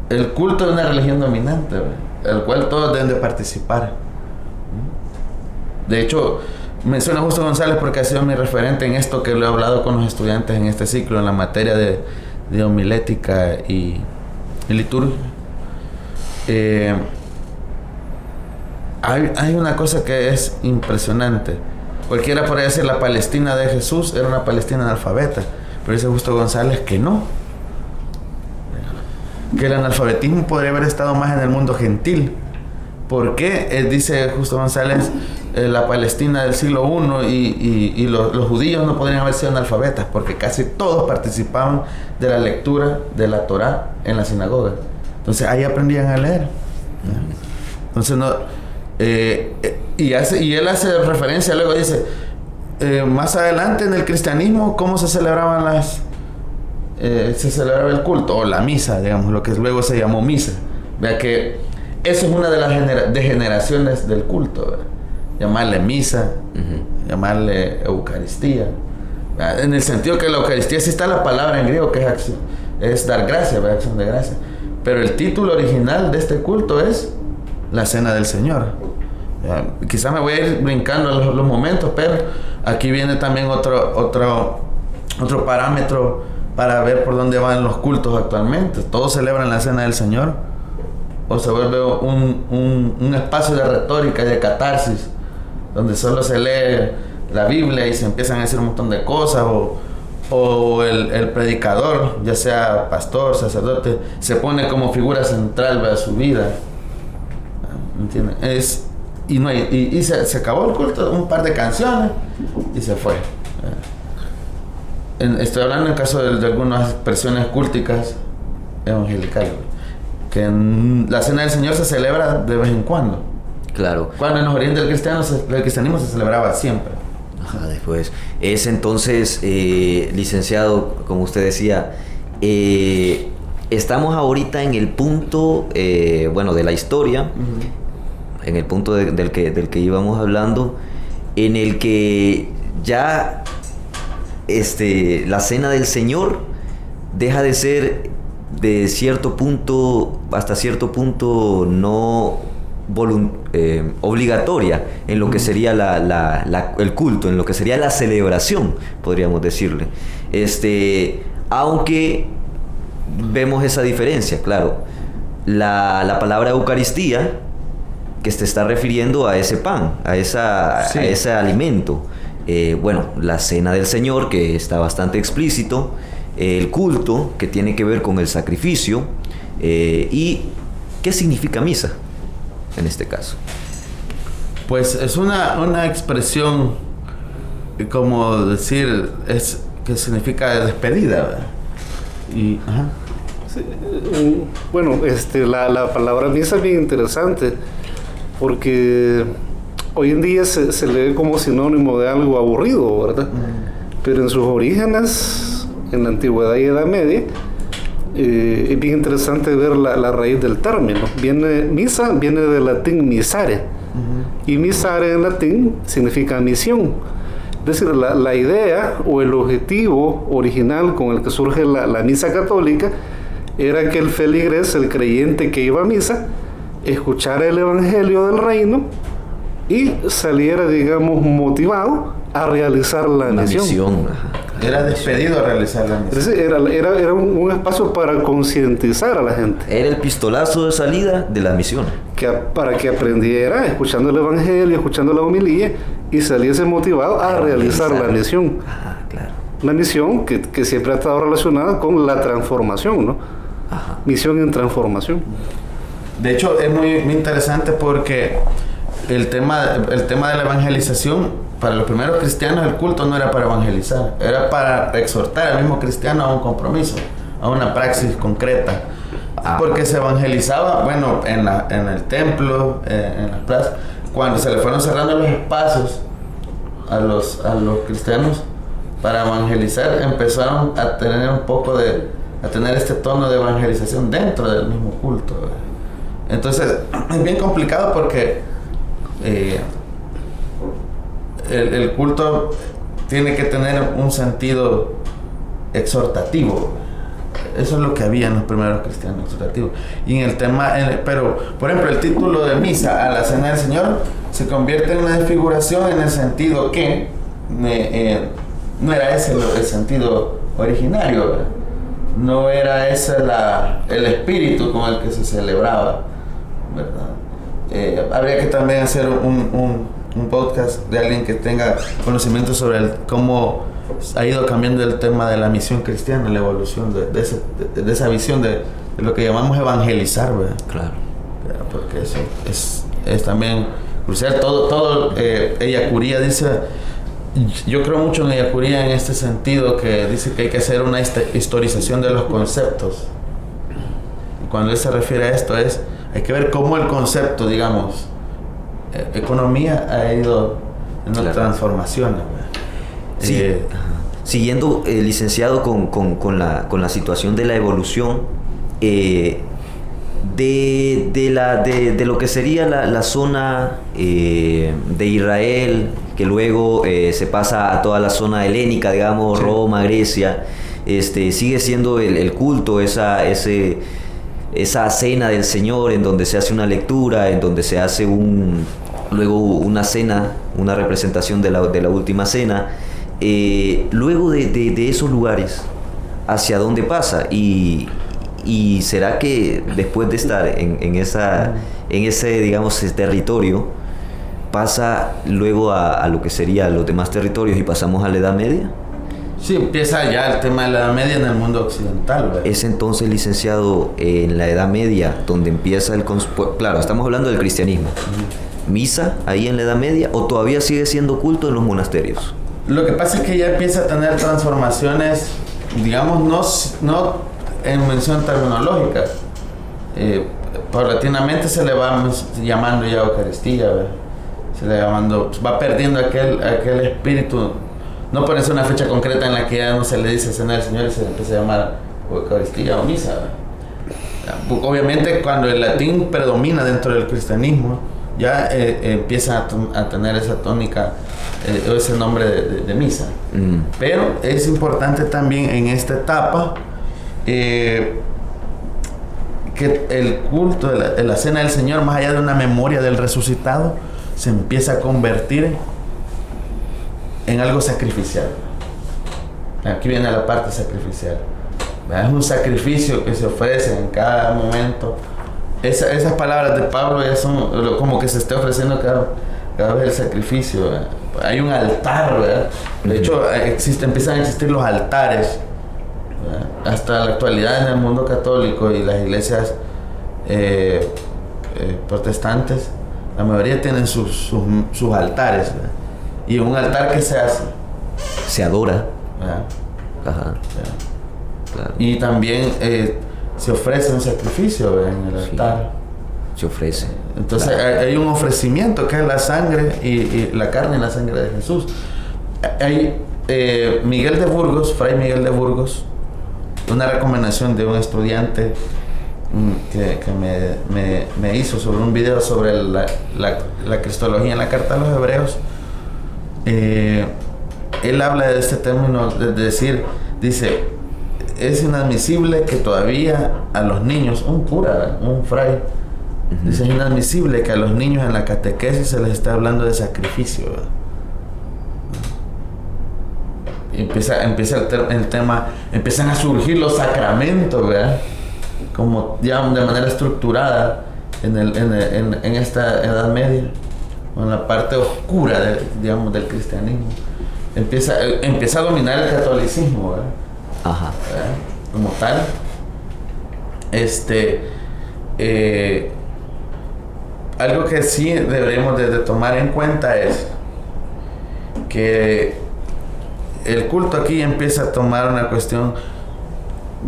el culto de una religión dominante, ¿verdad? El cual todos deben de participar. De hecho, menciona Justo González porque ha sido mi referente en esto que lo he hablado con los estudiantes en este ciclo, en la materia de homilética y liturgia. Hay una cosa que es impresionante. Cualquiera podría decir la Palestina de Jesús era una Palestina analfabeta, pero dice Justo González que no, que el analfabetismo podría haber estado más en el mundo gentil. ¿Por qué? Dice Justo González, la Palestina del siglo I y los judíos no podrían haber sido analfabetas porque casi todos participaban de la lectura de la Torá en la sinagoga. Entonces ahí aprendían a leer. Entonces y él hace referencia, luego dice, más adelante en el cristianismo, ¿cómo se celebraban se celebraba el culto? O la misa, digamos, lo que luego se llamó misa. Vea que eso es una de las degeneraciones del culto, ¿verdad? Llamarle misa, llamarle Eucaristía, ¿verdad? En el sentido que la Eucaristía, sí está la palabra en griego que es dar gracia, ¿verdad? Acción de gracia. Pero el título original de este culto es la Cena del Señor. Quizás me voy a ir brincando los momentos, pero aquí viene también otro parámetro para ver por dónde van los cultos actualmente. Todos celebran la Cena del Señor, o se vuelve un espacio de retórica y de catarsis, donde solo se lee la Biblia y se empiezan a decir un montón de cosas, o el predicador, ya sea pastor, sacerdote, se pone como figura central de su vida. ¿Entiendes? Y se acabó el culto, un par de canciones y se fue. Estoy hablando en caso de algunas expresiones culticas evangelicales, que la Cena del Señor se celebra de vez en cuando. Claro. Cuando en los orígenes del cristianismo se celebraba siempre. Ajá, después. Es entonces, licenciado, como usted decía, estamos ahorita en el punto, de la historia, en el punto del que íbamos hablando, en el que ya la Cena del Señor deja de ser de cierto punto, hasta cierto punto, no obligatoria en lo que sería el culto, en lo que sería la celebración, podríamos decirle. Aunque vemos esa diferencia, claro. La palabra Eucaristía, que se está refiriendo a ese pan, a ese alimento. La Cena del Señor, que está bastante explícito. El culto, que tiene que ver con el sacrificio. ¿Y qué significa misa en este caso? Pues es una expresión como decir, es que significa despedida, ¿verdad? Y, ajá. Sí, bueno, la palabra misa es bien interesante porque hoy en día se lee como sinónimo de algo aburrido, ¿verdad? Pero en sus orígenes, en la antigüedad y Edad Media, es bien interesante ver la raíz del término. Misa viene del latín misare, y misare en latín significa misión. Es decir, la idea o el objetivo original con el que surge la misa católica era que el feligres, el creyente que iba a misa, escuchara el evangelio del reino y saliera, digamos, motivado a realizar la misión. Era despedido a realizar la misión. Es decir, era un espacio para concientizar a la gente. Era el pistolazo de salida de la misión. Para que aprendiera, escuchando el evangelio, escuchando la homilía, y saliese motivado a realizar la misión. Ajá, claro. La misión que siempre ha estado relacionada con la transformación, ¿no? Ajá. Misión en transformación. De hecho, es muy, muy interesante porque el tema de la evangelización, para los primeros cristianos, el culto no era para evangelizar, era para exhortar al mismo cristiano a un compromiso, a una praxis concreta. Porque se evangelizaba, bueno, en el templo, en las plazas. Cuando se le fueron cerrando los espacios a los cristianos para evangelizar, empezaron a tener a tener este tono de evangelización dentro del mismo culto. Entonces, es bien complicado porque el culto tiene que tener un sentido exhortativo. Eso es lo que había en los primeros cristianos, exhortativos. Y en el tema, pero, por ejemplo, el título de misa a la Cena del Señor se convierte en una desfiguración en el sentido que no era ese el sentido originario, ¿verdad? No era ese el espíritu con el que se celebraba, ¿verdad? Habría que también hacer un podcast de alguien que tenga conocimiento sobre cómo ha ido cambiando el tema de la misión cristiana, la evolución de esa visión de lo que llamamos evangelizar, ¿verdad? Claro. Porque eso es también crucial. Todo Ellacuría dice, yo creo mucho en Ellacuría en este sentido, que dice que hay que hacer una historización de los conceptos. Y cuando él se refiere a esto hay que ver cómo el concepto, digamos, economía ha ido en unas transformaciones, ¿verdad? Sí. Siguiendo, licenciado, con la situación de la evolución de lo que sería la zona de Israel, que luego se pasa a toda la zona helénica, digamos, sí. Roma, Grecia, sigue siendo el culto, esa cena del Señor en donde se hace una lectura, en donde se hace luego una cena, una representación de la última cena. Luego de esos lugares, ¿hacia dónde pasa? Y será que después de estar en ese, digamos, territorio, pasa luego a lo que serían los demás territorios y pasamos a la Edad Media? Sí, empieza ya el tema de la Edad Media en el mundo occidental, ¿verdad? Es entonces, licenciado, en la Edad Media donde empieza claro, estamos hablando del cristianismo. ¿Misa ahí en la Edad Media o todavía sigue siendo culto en los monasterios? Lo que pasa es que ya empieza a tener transformaciones, digamos, no en mención terminológica. Paulatinamente se le va llamando ya Eucaristía, ¿verdad? Se le va perdiendo aquel espíritu. No ponerse una fecha concreta en la que ya no se le dice Cena del Señor y se le empieza a llamar Eucaristía o Misa, ¿verdad? Obviamente cuando el latín predomina dentro del cristianismo, ya empieza a tener esa tónica, ese nombre de misa. Pero es importante también en esta etapa que el culto de la Cena del Señor, más allá de una memoria del resucitado, se empieza a convertir en algo sacrificial. Aquí viene la parte sacrificial. Es un sacrificio que se ofrece en cada momento. Esas palabras de Pablo ya son como que se esté ofreciendo cada vez el sacrificio, ¿verdad? Hay un altar, ¿verdad? De hecho, empiezan a existir los altares, ¿verdad? Hasta la actualidad en el mundo católico y las iglesias protestantes, la mayoría tienen sus altares, ¿verdad? Y un altar que se hace se adora. ¿verdad? Ajá, ¿verdad? claro. Y también se ofrece un sacrificio, ¿verdad? En el Sí. altar. Se ofrece. Entonces Claro. hay un ofrecimiento que es la sangre y la carne y la sangre de Jesús. Hay Miguel de Burgos, Fray Miguel de Burgos, una recomendación de un estudiante que me hizo sobre un video sobre la cristología en la carta a los hebreos. Él habla de este término, de decir, dice, es inadmisible que todavía a los niños, un cura, un fray, dice, es inadmisible que a los niños en la catequesis se les esté hablando de sacrificio, ¿verdad? Empieza el tema, empiezan a surgir los sacramentos, ¿verdad? Como ya de manera estructurada en esta Edad Media, en la parte oscura del cristianismo. Empieza a dominar el catolicismo, ¿verdad? Ajá. ¿Verdad? Como tal. Algo que sí deberíamos de tomar en cuenta es que el culto aquí empieza a tomar una cuestión,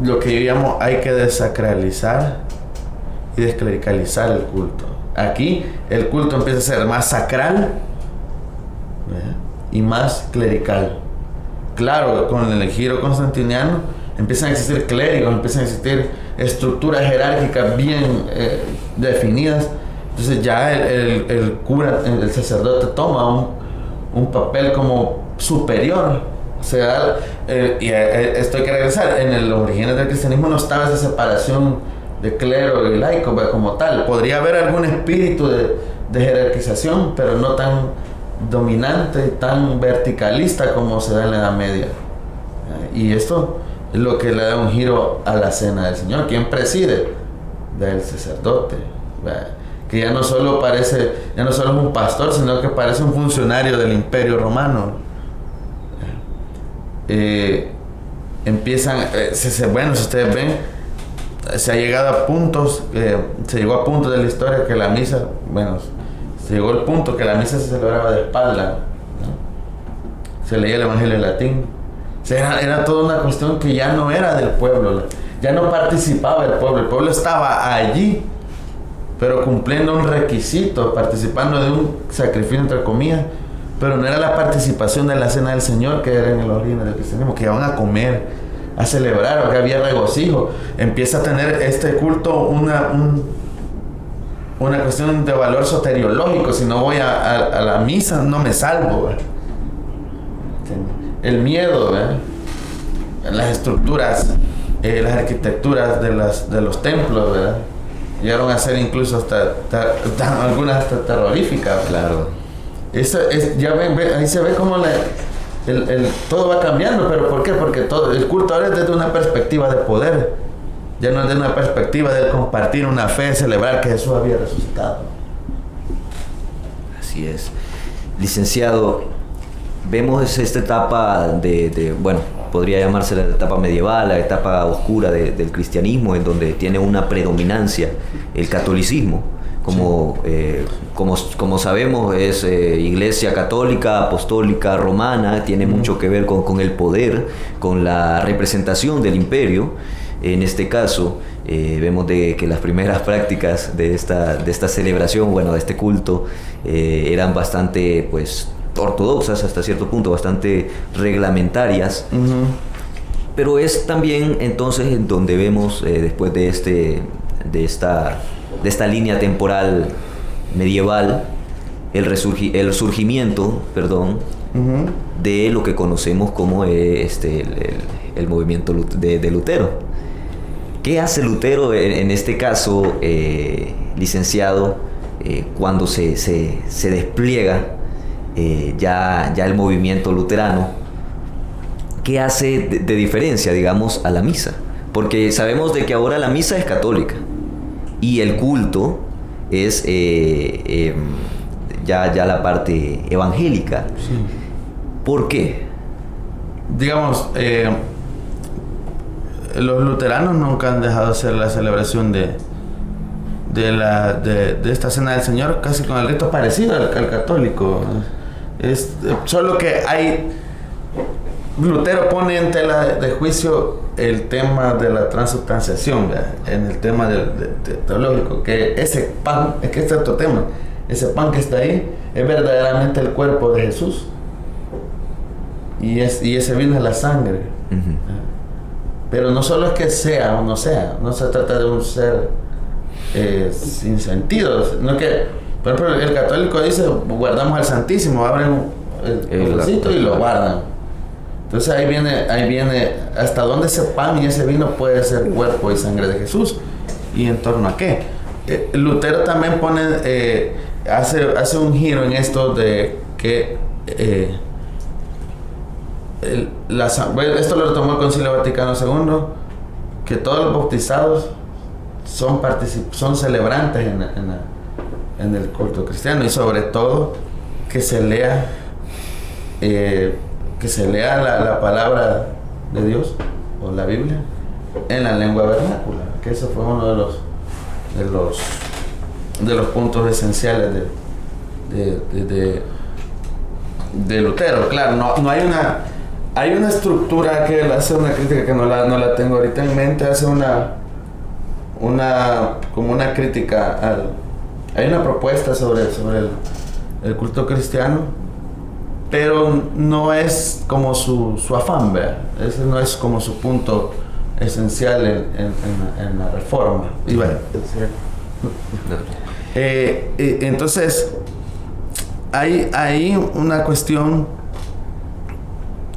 lo que yo llamo, hay que desacralizar y desclericalizar el culto. Aquí el culto empieza a ser más sacral, ¿verdad? Y más clerical. Claro, con el giro constantiniano empiezan a existir clérigos, empiezan a existir estructuras jerárquicas bien definidas. Entonces ya el cura, el sacerdote toma un papel como superior. O sea, esto hay que regresar. En los orígenes del cristianismo no estaba esa separación de clero y laico, pues, como tal. Podría haber algún espíritu de jerarquización, pero no tan dominante, tan verticalista como se da en la Edad Media. Y esto es lo que le da un giro a la cena del Señor. ¿Quién preside? Del sacerdote, ¿verdad? Que ya no solo es un pastor, sino que parece un funcionario del Imperio Romano. Empiezan, bueno, si ustedes ven, se llegó a puntos de la historia que la misa, bueno, se llegó al punto que la misa se celebraba de espalda, ¿no? Se leía el Evangelio en latín. O sea, era toda una cuestión que ya no era del pueblo, ya no participaba el pueblo estaba allí, pero cumpliendo un requisito, participando de un sacrificio entre comillas, pero no era la participación de la cena del Señor, que era en el origen del cristianismo, que iban a comer, a celebrar, que había regocijo. Empieza a tener este culto una cuestión de valor soteriológico. Si no voy a la misa, no me salvo, ¿verdad? El miedo, ¿verdad? Las estructuras, las arquitecturas de los templos, ¿verdad? Llegaron a ser incluso hasta algunas hasta terroríficas. Claro. Ya ven, ahí se ve cómo todo va cambiando. ¿Pero por qué? Porque el culto ahora es desde una perspectiva de poder, ya no es desde una perspectiva de compartir una fe, celebrar que Jesús había resucitado. Así es. Licenciado, vemos esta etapa bueno, podría llamarse la etapa medieval, la etapa oscura del cristianismo, en donde tiene una predominancia el catolicismo. Como sabemos, es iglesia católica, apostólica, romana, tiene mucho que ver con el poder, con la representación del imperio. En este caso, vemos que las primeras prácticas de esta celebración, bueno, de este culto, eran bastante, pues, ortodoxas hasta cierto punto, bastante reglamentarias. Pero es también entonces en donde vemos, después de esta línea temporal medieval, el surgimiento, de lo que conocemos como el movimiento de Lutero. ¿Qué hace Lutero en este caso, licenciado, cuando se despliega ya el movimiento luterano? ¿Qué hace de diferencia, digamos, a la misa? Porque sabemos de que ahora la misa es católica y el culto es ya la parte evangélica. Sí. ¿Por qué? Digamos, los luteranos nunca han dejado de hacer la celebración de esta cena del Señor casi con el rito parecido al católico. Es solo que hay Lutero pone en tela de juicio el tema de la transubstanciación, ¿verdad? En el tema teológico, que ese pan, es que este es otro tema, ese pan que está ahí es verdaderamente el cuerpo de Jesús y ese vino es la sangre. Pero no solo es que sea o no sea, no se trata de un ser sin sentido, sino que, por ejemplo, el católico dice, guardamos al Santísimo, abren el cofrecito y lo guardan. Entonces ahí viene hasta dónde ese pan y ese vino puede ser cuerpo y sangre de Jesús, y en torno a qué. Lutero también hace un giro en esto de que esto lo retomó el Concilio Vaticano II, que todos los bautizados son celebrantes en el culto cristiano, y sobre todo que se lea la palabra de Dios o la Biblia en la lengua vernácula, que eso fue uno de los puntos esenciales de Lutero. Claro, no hay una estructura que él hace, una crítica que no la tengo ahorita en mente, hace como una crítica hay una propuesta sobre el culto cristiano, pero no es como su afán, ¿verdad? Ese no es como su punto esencial en la reforma. Y bueno, entonces hay una cuestión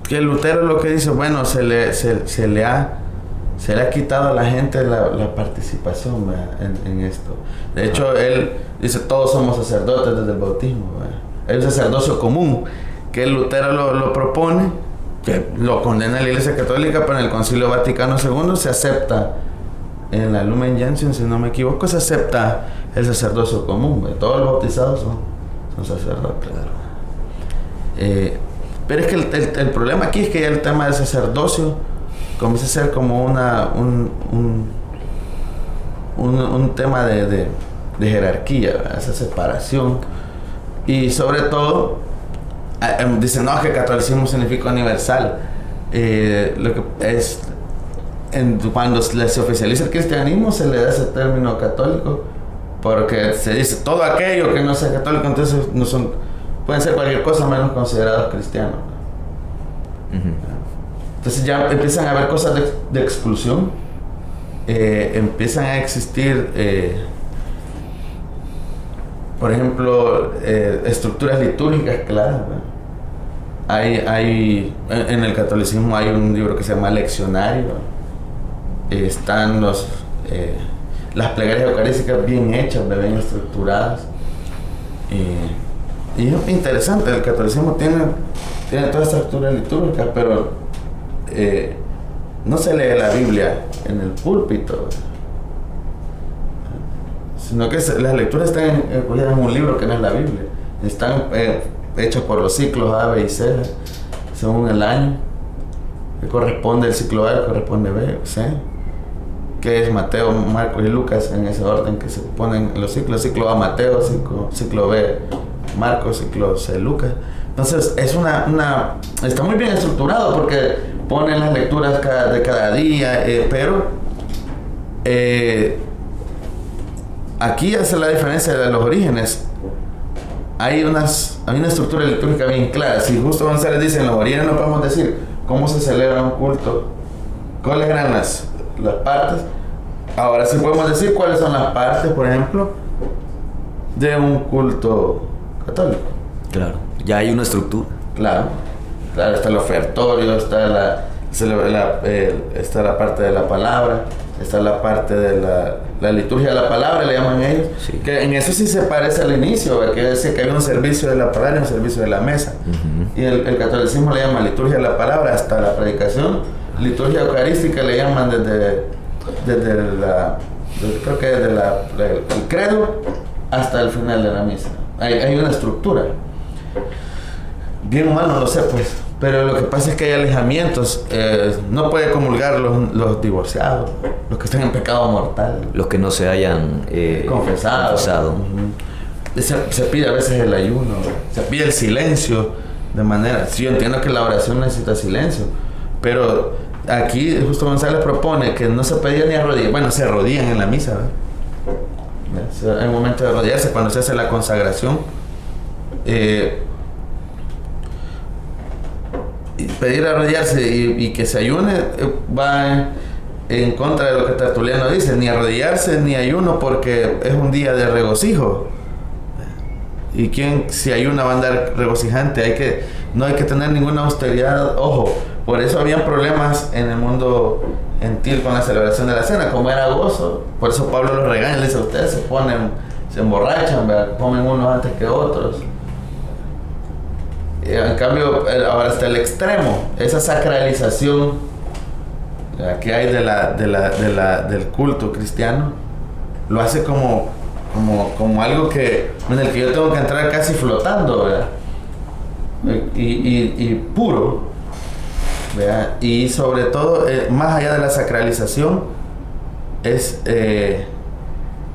que Lutero lo que dice, bueno, se le ha quitado a la gente la participación, ¿verdad? En esto. De hecho, él dice, todos somos sacerdotes desde el bautismo, ¿verdad? El sacerdocio común, que Lutero lo propone, que lo condena la Iglesia Católica, pero en el Concilio Vaticano II se acepta, en la Lumen Gentium, si no me equivoco, se acepta el sacerdocio común, ¿verdad? Todos los bautizados son sacerdotes. Claro. Pero es que el problema aquí es que ya el tema del sacerdocio comienza a ser como un tema de jerarquía, ¿verdad? Esa separación, y sobre todo dicen, no, que el catolicismo significa universal. Lo que es, cuando se oficializa el cristianismo se le da ese término católico, porque se dice todo aquello que no sea católico, entonces pueden ser cualquier cosa menos considerados cristianos. Entonces ya empiezan a haber cosas de exclusión, empiezan a existir por ejemplo estructuras litúrgicas claras, ¿verdad? En el catolicismo hay un libro que se llama Leccionario, están las plegarias eucarísticas bien hechas, bien estructuradas, y es interesante. El catolicismo tiene toda esta estructura litúrgica, pero no se lee la Biblia en el púlpito, sino que las lecturas están en un libro que no es la Biblia, están hechos por los ciclos A, B y C según el año que corresponde. El ciclo A corresponde B, C, que es Mateo, Marcos y Lucas, en ese orden que se ponen los ciclos. Ciclo A Mateo, ciclo B Marcos, ciclo C Lucas. Entonces está muy bien estructurado porque ponen las lecturas de cada día, pero aquí hace la diferencia de los orígenes. Hay una estructura litúrgica bien clara. Si Justo González dice, en los orígenes no podemos decir cómo se celebra un culto, cuáles eran las partes. Ahora sí podemos decir cuáles son las partes, por ejemplo, de un culto católico. Claro, ya hay una estructura. Claro, está el ofertorio, está la parte de la palabra, está la parte de la liturgia de la palabra, le llaman ellos, sí. Que en eso sí se parece al inicio, que dice que hay un servicio de la palabra y un servicio de la mesa. Y el catolicismo le llama liturgia de la palabra hasta la predicación. Liturgia eucarística le llaman desde el credo hasta el final de la misa. Hay una estructura. Bien o mal no lo sé, pues, pero lo que pasa es que hay alejamientos. No puede comulgar los divorciados, los que están en pecado mortal, los que no se hayan confesado. Se pide a veces el ayuno, se pide el silencio de manera... Sí, yo entiendo que la oración necesita silencio, pero aquí justo González propone que no se pedía ni arrodillar. Bueno, se arrodillan en la misa, ¿verdad? Hay un momento de arrodillarse cuando se hace la consagración. Pedir arrodillarse y que se ayune va en contra de lo que Tertuliano dice, ni arrodillarse ni ayuno porque es un día de regocijo. Y quien si ayuna va a andar regocijante, no hay que tener ninguna austeridad, ojo, por eso habían problemas en el mundo gentil con la celebración de la cena, como era gozo, por eso Pablo los regaña, le dice, ustedes se emborrachan, ¿verdad? Comen unos antes que otros. En cambio, ahora está el extremo, esa sacralización que hay del culto cristiano, lo hace como algo en el que yo tengo que entrar casi flotando, ¿verdad? Y puro, ¿verdad? Y sobre todo, más allá de la sacralización, es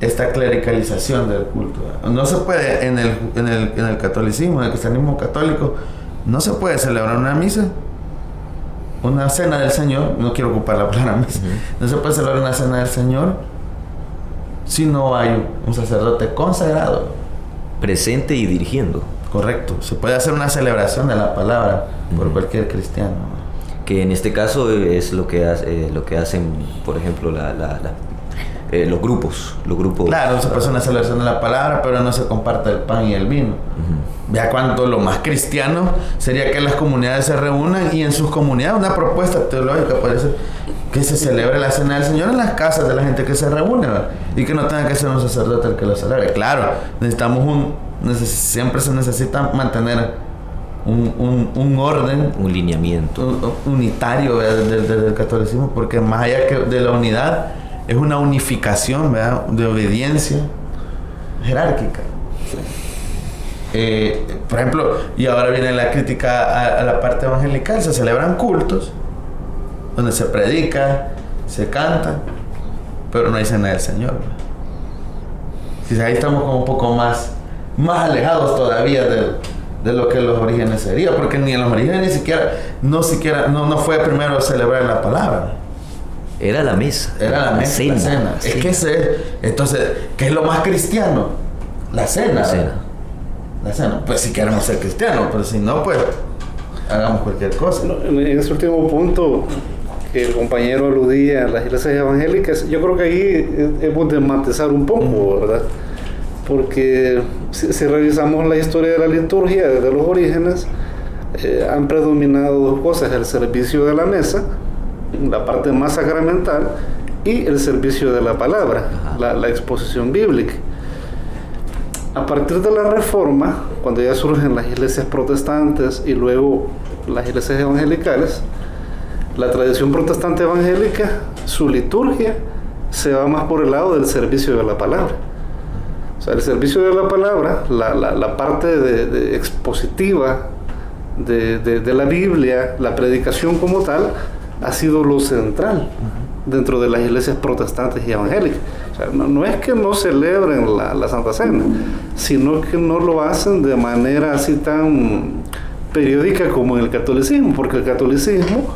esta clericalización del culto, ¿verdad? No se puede en el catolicismo, en el cristianismo católico, no se puede celebrar una misa, una cena del Señor, no quiero ocupar la palabra misa, no se puede celebrar una cena del Señor si no hay un sacerdote consagrado, presente y dirigiendo. Correcto, se puede hacer una celebración de la palabra por cualquier cristiano, que en este caso es lo que hacen, por ejemplo, los grupos. Claro, se puede hacer una celebración de la palabra, pero no se comparte el pan y el vino. Vea cuánto lo más cristiano sería que las comunidades se reúnan y en sus comunidades una propuesta teológica puede ser que se celebre la cena del Señor en las casas de la gente que se reúne, ¿verdad? Y que no tenga que ser un sacerdote el que lo celebre. Claro, siempre se necesita mantener un orden, un lineamiento unitario del catolicismo, porque más allá que de la unidad es una unificación, ¿verdad?, de obediencia jerárquica. Por ejemplo, y ahora viene la crítica a la parte evangelical, se celebran cultos donde se predica, se canta, pero no hay cena del Señor, ¿verdad? Quizás ahí estamos como un poco más alejados todavía de lo que los orígenes sería, porque ni en los orígenes no fue primero celebrar la palabra. Era la mesa. La cena. Es que entonces, ¿qué es lo más cristiano? La cena. La cena. Pues si queremos ser cristianos, pero si no, pues hagamos cualquier cosa. En ese último punto que el compañero aludía a las iglesias evangélicas, yo creo que ahí hemos de matizar un poco, ¿verdad? Porque si revisamos la historia de la liturgia desde los orígenes, han predominado dos cosas: el servicio de la mesa, la parte más sacramental, y el servicio de la palabra, la exposición bíblica. A partir de la Reforma, cuando ya surgen las iglesias protestantes y luego las iglesias evangelicales, la tradición protestante evangélica, su liturgia se va más por el lado del servicio de la palabra. O sea, el servicio de la palabra, la parte de expositiva de la Biblia, la predicación como tal, ha sido lo central dentro de las iglesias protestantes y evangélicas. O sea, no es que no celebren la Santa Cena, sino que no lo hacen de manera así tan periódica como en el catolicismo, porque el catolicismo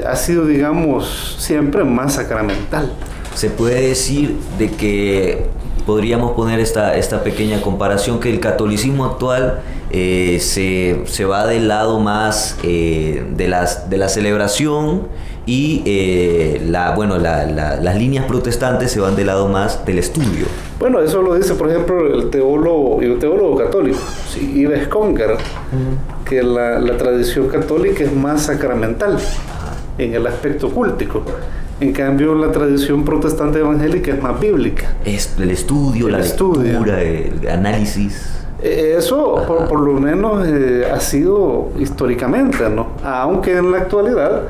ha sido, digamos, siempre más sacramental. Se puede decir de que podríamos poner esta pequeña comparación, que el catolicismo actual se va del lado más de la celebración, y las líneas protestantes se van del lado más del estudio. Bueno, eso lo dice, por ejemplo, el teólogo católico, Yves Congar, que la tradición católica es más sacramental en el aspecto cultico. En cambio, la tradición protestante evangélica es más bíblica. Es el estudio, la lectura, el análisis. Eso, por lo menos, ha sido históricamente, ¿no? Aunque en la actualidad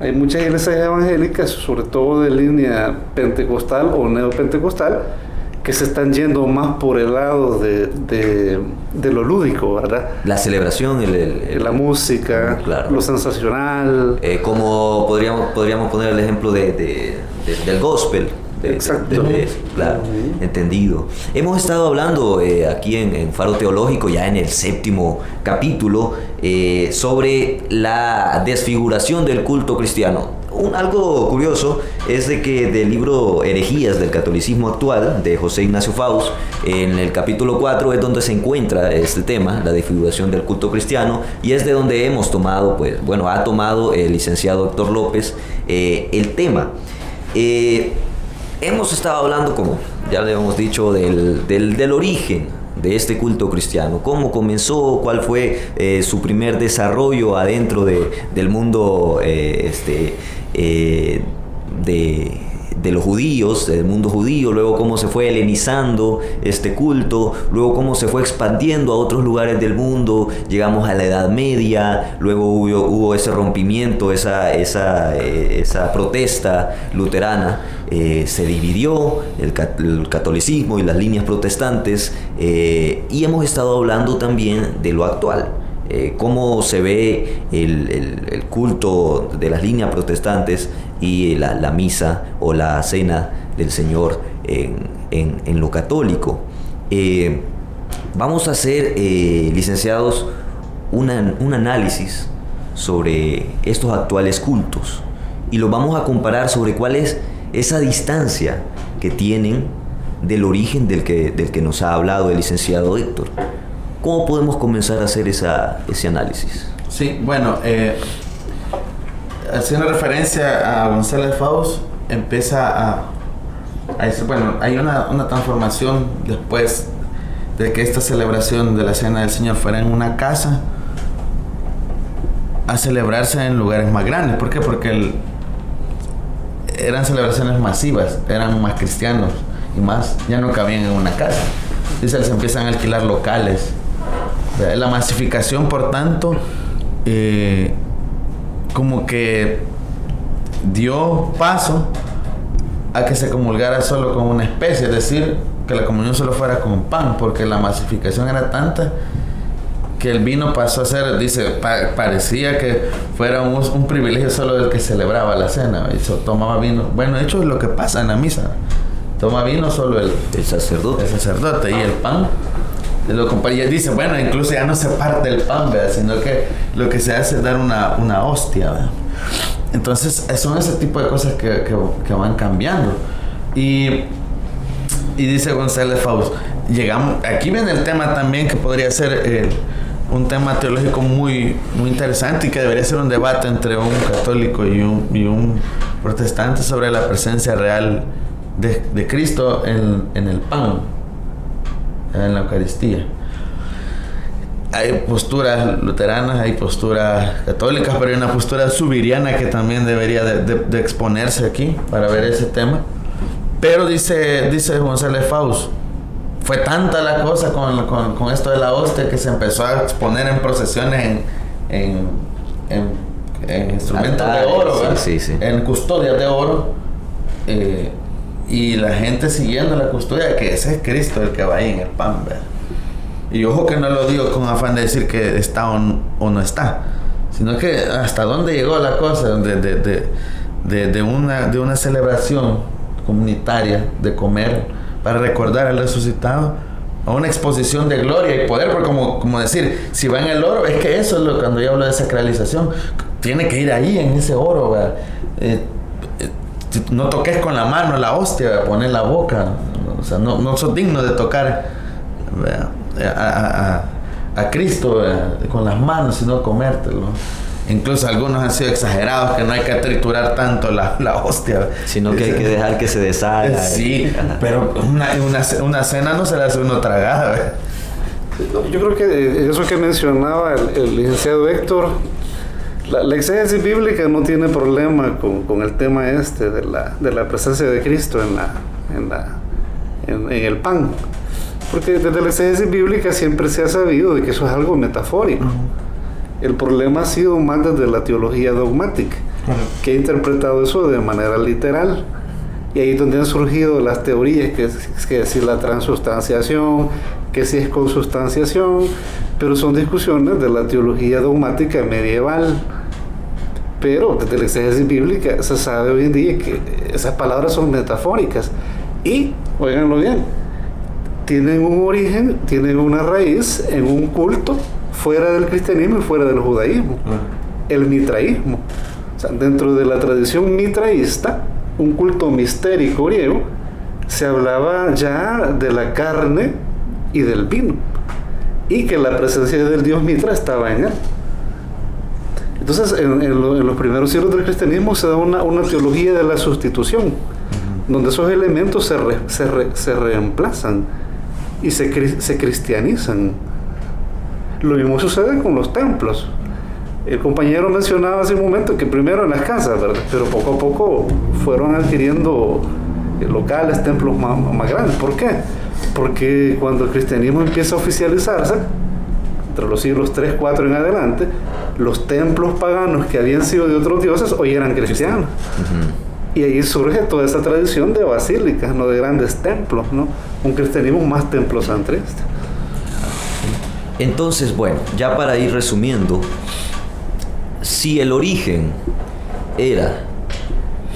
hay muchas iglesias evangélicas, sobre todo de línea pentecostal o neopentecostal, que se están yendo más por el lado de lo lúdico, ¿verdad? La celebración, la música, claro, lo sensacional. Como podríamos poner el ejemplo del gospel, Exacto. Claro, entendido. Hemos estado hablando aquí en Faro Teológico, ya en el 7º capítulo, sobre la desfiguración del culto cristiano. Algo curioso es de que del libro Herejías del catolicismo actual de José Ignacio Faust, en el capítulo 4 es donde se encuentra este tema, la desfiguración del culto cristiano, y es de donde hemos tomado, ha tomado el licenciado Héctor López el tema. Hemos estado hablando, como ya le hemos dicho, del origen de este culto cristiano, cómo comenzó, cuál fue su primer desarrollo adentro del mundo de los judíos, del mundo judío, luego cómo se fue helenizando este culto, luego cómo se fue expandiendo a otros lugares del mundo, llegamos a la Edad Media, luego hubo ese rompimiento, esa protesta luterana, se dividió el catolicismo y las líneas protestantes, y hemos estado hablando también de lo actual. Cómo se ve el culto de las líneas protestantes y la misa o la cena del Señor en lo católico. Vamos a hacer, licenciados, un análisis sobre estos actuales cultos y los vamos a comparar sobre cuál es esa distancia que tienen del origen del que nos ha hablado el licenciado Héctor. ¿Cómo podemos comenzar a hacer ese análisis? Sí, bueno, haciendo referencia a González Faust, empieza a decir, bueno, hay una transformación después de que esta celebración de la Cena del Señor fuera en una casa a celebrarse en lugares más grandes. ¿Por qué? Porque eran celebraciones masivas, eran más cristianos y más, ya no cabían en una casa. Dice, se empiezan a alquilar locales. La masificación, por tanto, como que dio paso a que se comulgara solo con una especie, es decir, que la comunión solo fuera con pan, porque la masificación era tanta que el vino pasó a ser, dice, parecía que fuera un privilegio solo del que celebraba la cena, y tomaba vino. Bueno, de hecho es lo que pasa en la misa. Toma vino solo el sacerdote. El sacerdote, y el pan lo compartía. Dice, bueno, incluso ya no se parte el pan, ¿verdad? Sino que lo que se hace es dar una hostia, ¿verdad? Entonces son ese tipo de cosas que van cambiando. Y dice González Faust, aquí viene el tema también que podría ser un tema teológico muy, muy interesante y que debería ser un debate entre un católico y un protestante sobre la presencia real de Cristo en el pan, en la Eucaristía. Hay posturas luteranas, hay posturas católicas, pero hay una postura subiriana que también debería de exponerse aquí para ver ese tema. Pero dice González Faust, fue tanta la cosa con esto de la hostia que se empezó a exponer en procesiones en instrumentos de oro, sí. En custodias de oro, y la gente siguiendo la custodia, que ese es Cristo el que va ahí en el pan, ¿verdad? Y ojo que no lo digo con afán de decir que está o no está, sino que hasta dónde llegó la cosa de una celebración comunitaria de comer para recordar al resucitado, a una exposición de gloria y poder, porque como decir, si va en el oro, es que eso es cuando yo hablo de sacralización, tiene que ir ahí en ese oro, ¿verdad? No toques con la mano la hostia, poner la boca, o sea, no sos digno de tocar a Cristo con las manos, sino comértelo. Incluso algunos han sido exagerados, que no hay que triturar tanto la hostia, sino que hay que dejar que se deshaga. Sí, pero una cena no se la hace uno tragada, ¿verdad? Yo creo que eso que mencionaba el licenciado Héctor, la exégesis bíblica no tiene problema con el tema de la presencia de Cristo en el pan, porque desde la exégesis bíblica siempre se ha sabido de que eso es algo metafórico. El problema ha sido más desde la teología dogmática, que ha interpretado eso de manera literal, y ahí es donde han surgido las teorías que si la transustanciación, que si es consustanciación, pero son discusiones de la teología dogmática medieval. pero desde la exégesis bíblica se sabe hoy en día que esas palabras son metafóricas y, óiganlo bien, tienen un origen, tienen una raíz en un culto fuera del cristianismo y fuera del judaísmo, el mitraísmo. O sea, dentro de la tradición mitraísta, un culto mistérico griego, se hablaba ya de la carne y del vino, y que la presencia del dios Mitra estaba en él. Entonces, en los primeros siglos del cristianismo se da una teología de la sustitución, donde esos elementos se reemplazan y se cristianizan. Lo mismo sucede con los templos. El compañero mencionaba hace un momento que primero en las casas, ¿verdad? Pero poco a poco fueron adquiriendo locales, templos más grandes. ¿Por qué? Porque cuando el cristianismo empieza a oficializarse, entre los siglos 3, 4 en adelante, los templos paganos que habían sido de otros dioses hoy eran cristianos. Y ahí surge toda esa tradición de basílicas, no de grandes templos, ¿no? Un cristianismo más templocentrista. Entonces, bueno, ya para ir resumiendo, si el origen era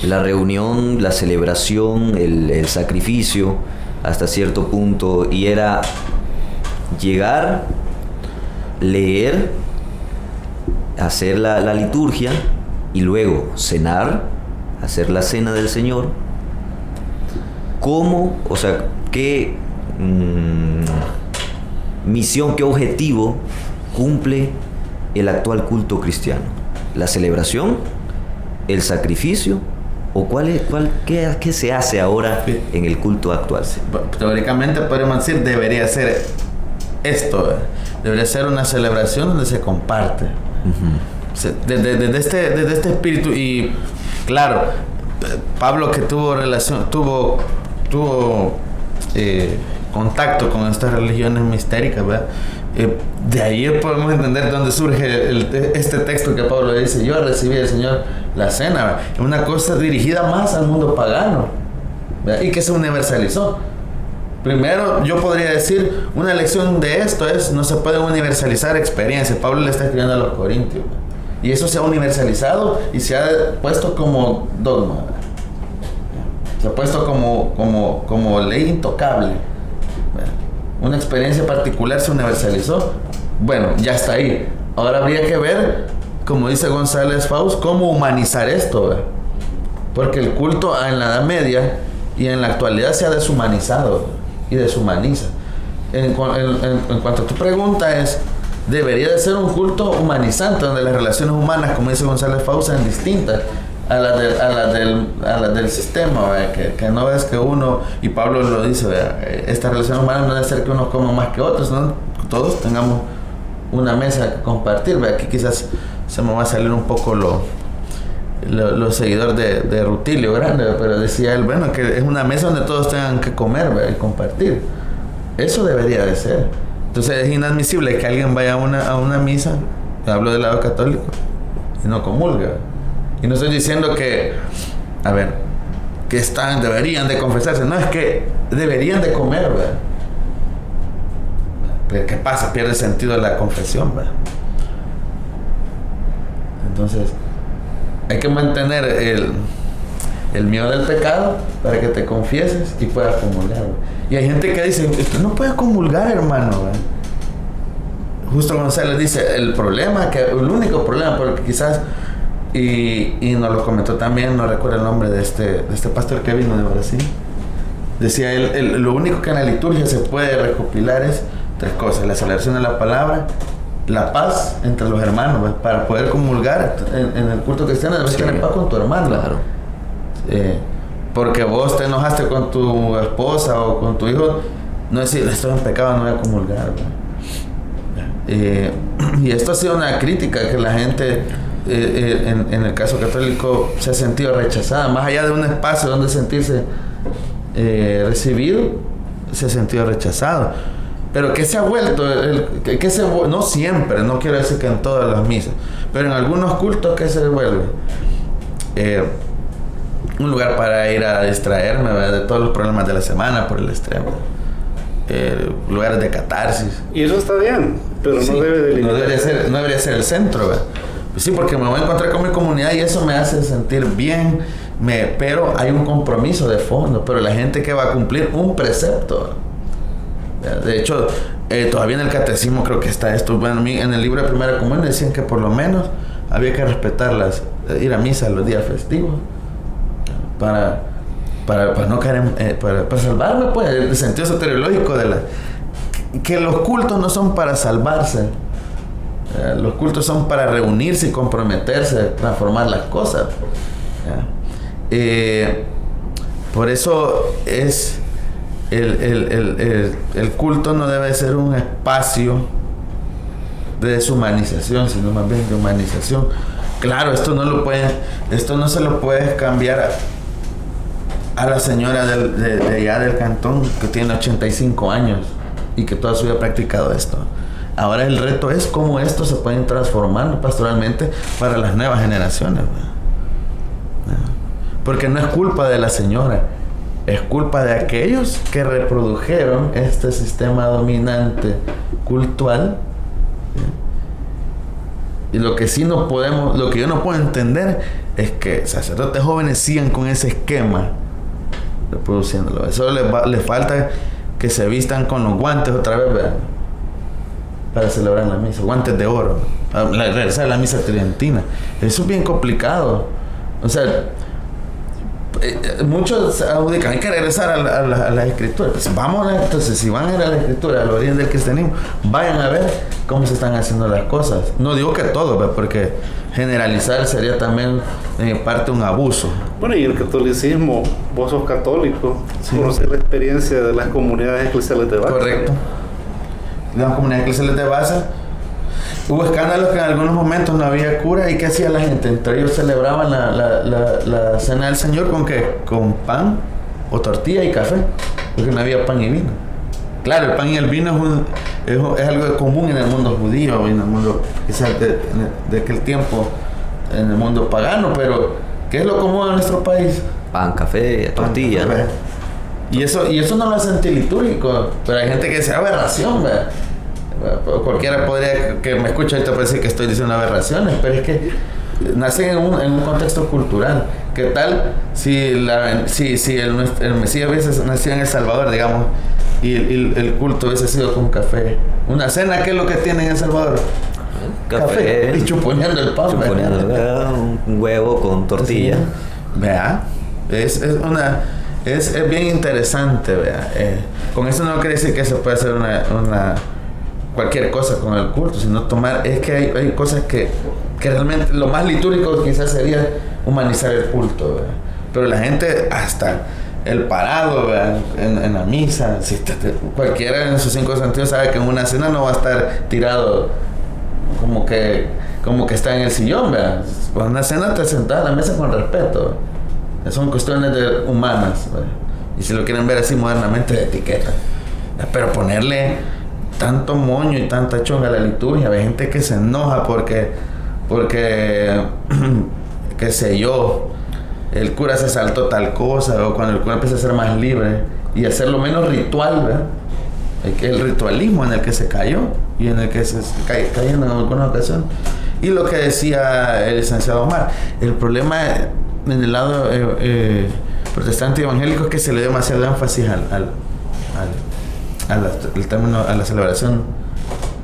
la reunión, la celebración, el sacrificio hasta cierto punto, y era llegar, leer, hacer la liturgia y luego cenar, hacer la cena del Señor, ¿cómo, o sea, qué misión, qué objetivo cumple el actual culto cristiano? ¿La celebración? ¿El sacrificio? ¿O qué se hace ahora en el culto actual? Teóricamente podríamos decir, debería ser esto, debería ser una celebración donde se comparte. Desde este espíritu. Y claro, Pablo, que tuvo contacto con estas religiones mistéricas, ¿verdad? De ahí podemos entender dónde surge este texto que Pablo dice: yo recibí del Señor la cena, ¿verdad? Es una cosa dirigida más al mundo pagano, ¿verdad? Y que se universalizó. Primero, yo podría decir, una lección de esto es: no se pueden universalizar experiencias. Pablo le está escribiendo a los corintios, ¿verdad? Y eso se ha universalizado y se ha puesto como dogma, ¿verdad? Se ha puesto como ley intocable, ¿verdad? Una experiencia particular se universalizó. Bueno, ya está ahí. Ahora habría que ver, como dice González Faust, cómo humanizar esto, ¿verdad? Porque el culto en la Edad Media y en la actualidad se ha deshumanizado, ¿verdad? Y deshumaniza. En cuanto a tu pregunta es, debería de ser un culto humanizante, donde las relaciones humanas, como dice González Faust, sean distintas a las del sistema, ¿verdad? Que no ves que uno, y Pablo lo dice, ¿verdad? Esta relación humana no debe ser que uno coma más que otros, ¿no? Todos tengamos una mesa que compartir, ¿verdad? Aquí quizás se me va a salir un poco los seguidores de Rutilio Grande, pero decía él, bueno, que es una mesa donde todos tengan que comer, ¿verdad? Y compartir. Eso debería de ser. Entonces es inadmisible que alguien vaya a una misa, hablo del lado católico, y no comulga. Y no estoy diciendo que, deberían de confesarse. No, es que deberían de comer, ¿verdad? Pero ¿qué pasa? Pierde el sentido de la confesión, ¿verdad? Entonces, hay que mantener el miedo del pecado para que te confieses y puedas comulgar, ¿verdad? Y hay gente que dice: usted no puede comulgar, hermano, ¿verdad? Justo González dice, el único problema, porque quizás, y nos lo comentó también, no recuerdo el nombre de este pastor que vino de Brasil, decía él, lo único que en la liturgia se puede recopilar es 3 cosas: la celebración de la palabra, la paz entre los hermanos, ¿verdad? Para poder comulgar en el culto cristiano debes tener paz con tu hermano. Claro. Porque vos te enojaste con tu esposa o con tu hijo, no decir, estoy en pecado, no voy a comulgar, y esto ha sido una crítica que la gente en el caso católico se ha sentido rechazada, más allá de un espacio donde sentirse recibido, se ha sentido rechazado. Pero ¿qué se ha vuelto? No siempre, no quiero decir que en todas las misas, pero en algunos cultos, ¿qué se vuelve? Un lugar para ir a distraerme, ¿verdad? De todos los problemas de la semana por el extremo. Lugares de catarsis. Y eso está bien, pero sí, no debe delimitar. No debería ser el centro, ¿verdad? Pues sí, porque me voy a encontrar con mi comunidad y eso me hace sentir bien, pero hay un compromiso de fondo, pero la gente que va a cumplir un precepto. De hecho, todavía en el catecismo creo que está esto. Bueno, a mí en el libro de Primera Comunión decían que por lo menos había que respetarlas, ir a misa los días festivos, para no caer para salvarme, pues, el sentido soteriológico que los cultos no son para salvarse. Los cultos son para reunirse y comprometerse, transformar las cosas. Por eso es el culto no debe ser un espacio de deshumanización, sino más bien de humanización. Claro, esto no se lo puedes cambiar a la señora de allá del cantón que tiene 85 años y que toda su vida ha practicado esto. Ahora el reto es cómo esto se puede transformar pastoralmente para las nuevas generaciones. Porque no es culpa de la señora, es culpa de aquellos que reprodujeron este sistema dominante cultural. Y lo que yo no puedo entender es que sacerdotes jóvenes sigan con ese esquema reproduciéndolo. Eso les falta que se vistan con los guantes otra vez, ¿verdad? Para celebrar la misa, guantes de oro, regresar a la misa tridentina. Eso es bien complicado. O sea, muchos adjudican, hay que regresar a la escritura. Pues entonces, si van a ir a la escritura, al origen del cristianismo, vayan a ver cómo se están haciendo las cosas. No digo que todo, porque generalizar sería también parte un abuso. Bueno, y el catolicismo, vos sos católico, sí. Conocer la experiencia de las comunidades eclesiales de base. Correcto. Las comunidades eclesiales de base, hubo escándalos que en algunos momentos no había cura. ¿Y qué hacía la gente? Entre ellos celebraban la cena del Señor ¿con qué? Con pan o tortilla y café, porque no había pan y vino. Claro, el pan y el vino es algo común en el mundo judío, en el mundo quizás de aquel tiempo, en el mundo pagano, pero ¿qué es lo común en nuestro país? Pan, café, tortilla, café. ¿no? Y eso no lo hace antiliturgico, pero hay gente que dice aberración, ¿verdad? Cualquiera que me escuche ahorita puede decir que estoy diciendo aberraciones, pero es que nacen en un contexto cultural. ¿Qué tal si el Mesías hubiese nacido en El Salvador, digamos, y el culto hubiese sido con café? Una cena, ¿qué es lo que tiene en El Salvador? Café. Y chuponeando el pan. Un huevo con tortilla. Vea, es bien interesante, vea. Con eso no quiere decir que se puede hacer cualquier cosa con el culto, sino es que hay cosas que realmente lo más litúrgico quizás sería humanizar el culto, ¿verdad? Pero la gente hasta el parado, ¿verdad? En la misa, cualquiera en sus 5 sentidos sabe que en una cena no va a estar tirado como que está en el sillón, ¿verdad? En una cena te sentás a la mesa con respeto, ¿verdad? Son cuestiones humanas, ¿verdad? Y si lo quieren ver así modernamente, de etiqueta, ¿verdad? Pero ponerle tanto moño y tanta chonga a la liturgia, hay gente que se enoja porque qué sé yo, el cura se saltó tal cosa, o cuando el cura empieza a ser más libre y hacerlo menos ritual, ¿verdad? El ritualismo en el que se cayó y en el que se cayendo en algunas ocasiones. Y lo que decía el licenciado Omar, el problema en el lado protestante y evangélico es que se le da demasiado énfasis a la celebración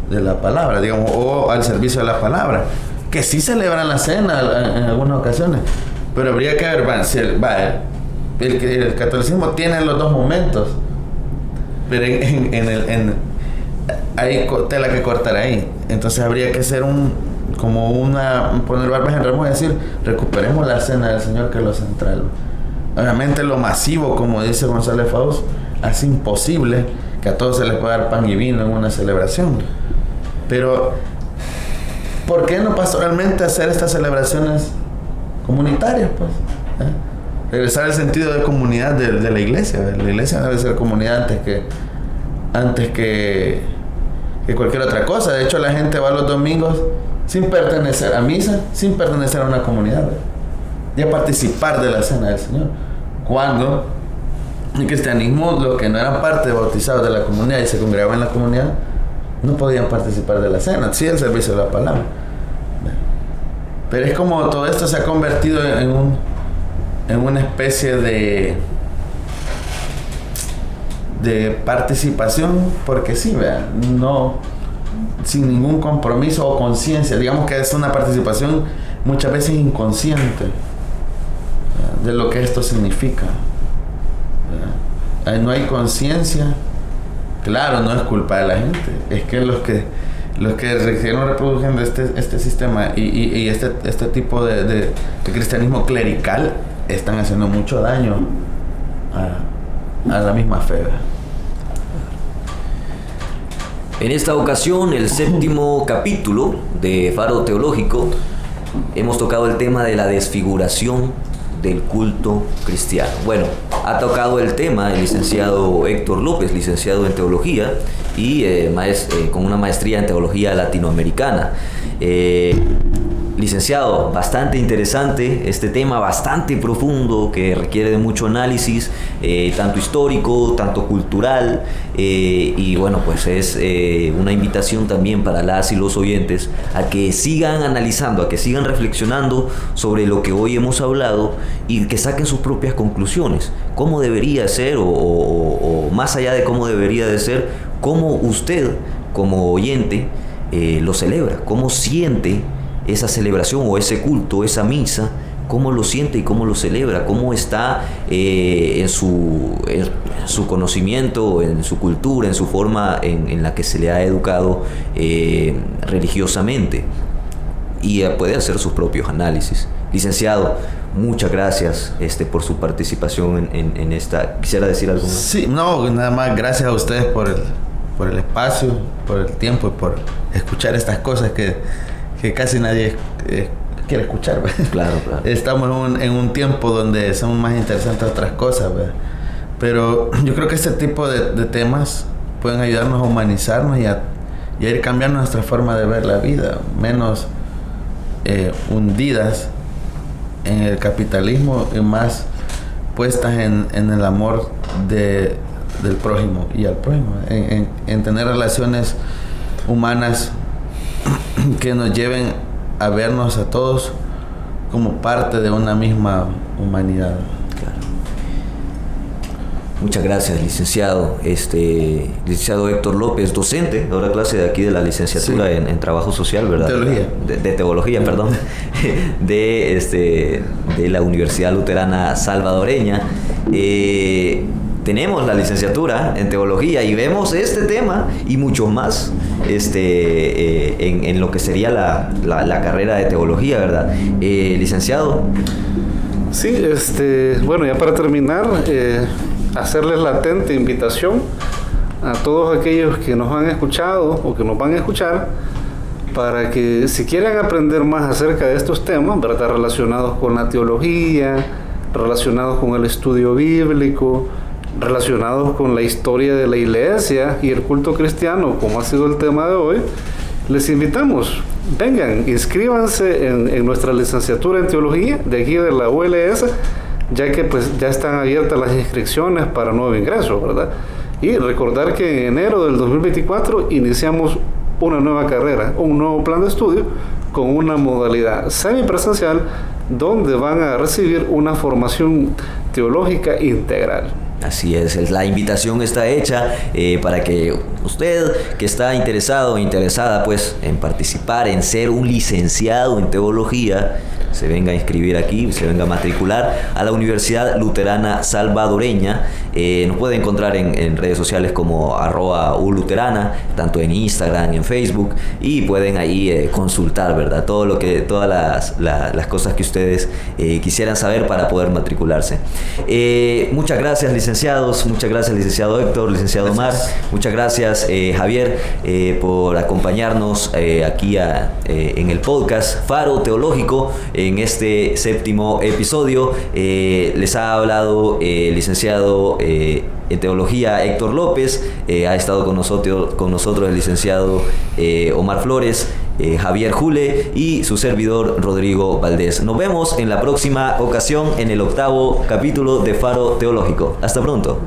de la palabra, digamos, o al servicio de la palabra, que sí celebran la cena en algunas ocasiones, pero habría que ver, el catolicismo tiene los dos momentos, pero hay tela que cortar ahí. Entonces habría que hacer poner barbas en remo y decir, recuperemos la cena del Señor, que es lo central. Obviamente lo masivo, como dice González Faust, hace imposible que a todos se les pueda dar pan y vino en una celebración. Pero ¿por qué no pastoralmente hacer estas celebraciones comunitarias, pues? Regresar al sentido de comunidad de la iglesia. La iglesia debe ser comunidad antes que cualquier otra cosa. De hecho, la gente va los domingos sin pertenecer a misa, sin pertenecer a una comunidad, ¿verdad? Y a participar de la cena del Señor. Cuando el cristianismo, los que no eran parte bautizados de la comunidad y se congregaban en la comunidad, no podían participar de la cena, sí el servicio de la palabra. Pero es como todo esto se ha convertido en una especie de participación, porque sí, ¿verdad? No, sin ningún compromiso o conciencia. Digamos que es una participación muchas veces inconsciente, ¿verdad?, de lo que esto significa, ¿verdad? No hay conciencia. Claro, no es culpa de la gente, es que los que reproducen este sistema y este tipo de cristianismo clerical están haciendo mucho daño a la misma fe. En esta ocasión, el 7º capítulo de Faro Teológico, hemos tocado el tema de la desfiguración del culto cristiano. Bueno, ha tocado el tema el licenciado Héctor López, licenciado en teología y con una maestría en teología latinoamericana. Licenciado, bastante interesante este tema, bastante profundo, que requiere de mucho análisis, tanto histórico, tanto cultural, y bueno, pues es una invitación también para las y los oyentes a que sigan analizando, a que sigan reflexionando sobre lo que hoy hemos hablado y que saquen sus propias conclusiones. ¿Cómo debería ser o más allá de cómo debería de ser, cómo usted como oyente lo celebra? ¿Cómo siente esa celebración o ese culto, esa misa? ¿Cómo lo siente y cómo lo celebra? ¿Cómo está en su conocimiento, en su cultura, en su forma en la que se le ha educado religiosamente? Y puede hacer sus propios análisis. Licenciado, muchas gracias por su participación en esta. ¿Quisiera decir algo más? Sí, no, nada más gracias a ustedes por el espacio, por el tiempo y por escuchar estas cosas que casi nadie quiere escuchar, ¿verdad? Claro. Estamos en un tiempo donde son más interesantes otras cosas, ¿verdad? Pero yo creo que este tipo de temas pueden ayudarnos a humanizarnos y a ir cambiando nuestra forma de ver la vida, menos hundidas en el capitalismo y más puestas en el amor del prójimo y al prójimo, en tener relaciones humanas que nos lleven a vernos a todos como parte de una misma humanidad. Claro. Muchas gracias, licenciado. Licenciado Héctor López, docente, ahora clase de aquí de la licenciatura, sí, en trabajo social, ¿verdad? Teología. De teología, perdón. de la Universidad Luterana Salvadoreña. Tenemos la licenciatura en teología y vemos este tema y muchos más en lo que sería la carrera de teología, ¿verdad? Licenciado. Sí, bueno, ya para terminar, hacerles la atenta invitación a todos aquellos que nos han escuchado o que nos van a escuchar, para que si quieren aprender más acerca de estos temas, ¿verdad?, relacionados con la teología, relacionados con el estudio bíblico, relacionados con la historia de la iglesia y el culto cristiano, como ha sido el tema de hoy, les invitamos, vengan, inscríbanse en nuestra licenciatura en teología de aquí de la ULS, ya que pues ya están abiertas las inscripciones para nuevo ingreso, ¿verdad? Y recordar que en enero del 2024 iniciamos una nueva carrera, un nuevo plan de estudio con una modalidad semipresencial donde van a recibir una formación teológica integral. Así es, la invitación está hecha para que usted que está interesado o interesada pues en participar, en ser un licenciado en teología, se venga a inscribir aquí, se venga a matricular a la Universidad Luterana Salvadoreña. Nos puede encontrar en redes sociales como @uluterana, tanto en Instagram, en Facebook, y pueden ahí consultar, ¿verdad?, todas las cosas que ustedes quisieran saber para poder matricularse. Muchas gracias, licenciados, muchas gracias, licenciado Héctor, licenciado Omar, muchas gracias, Javier, por acompañarnos aquí en el podcast Faro Teológico. En este 7º episodio les ha hablado el licenciado en teología Héctor López, ha estado con nosotros el licenciado Omar Flores, Javier Jule y su servidor Rodrigo Valdés. Nos vemos en la próxima ocasión en el 8º capítulo de Faro Teológico. Hasta pronto.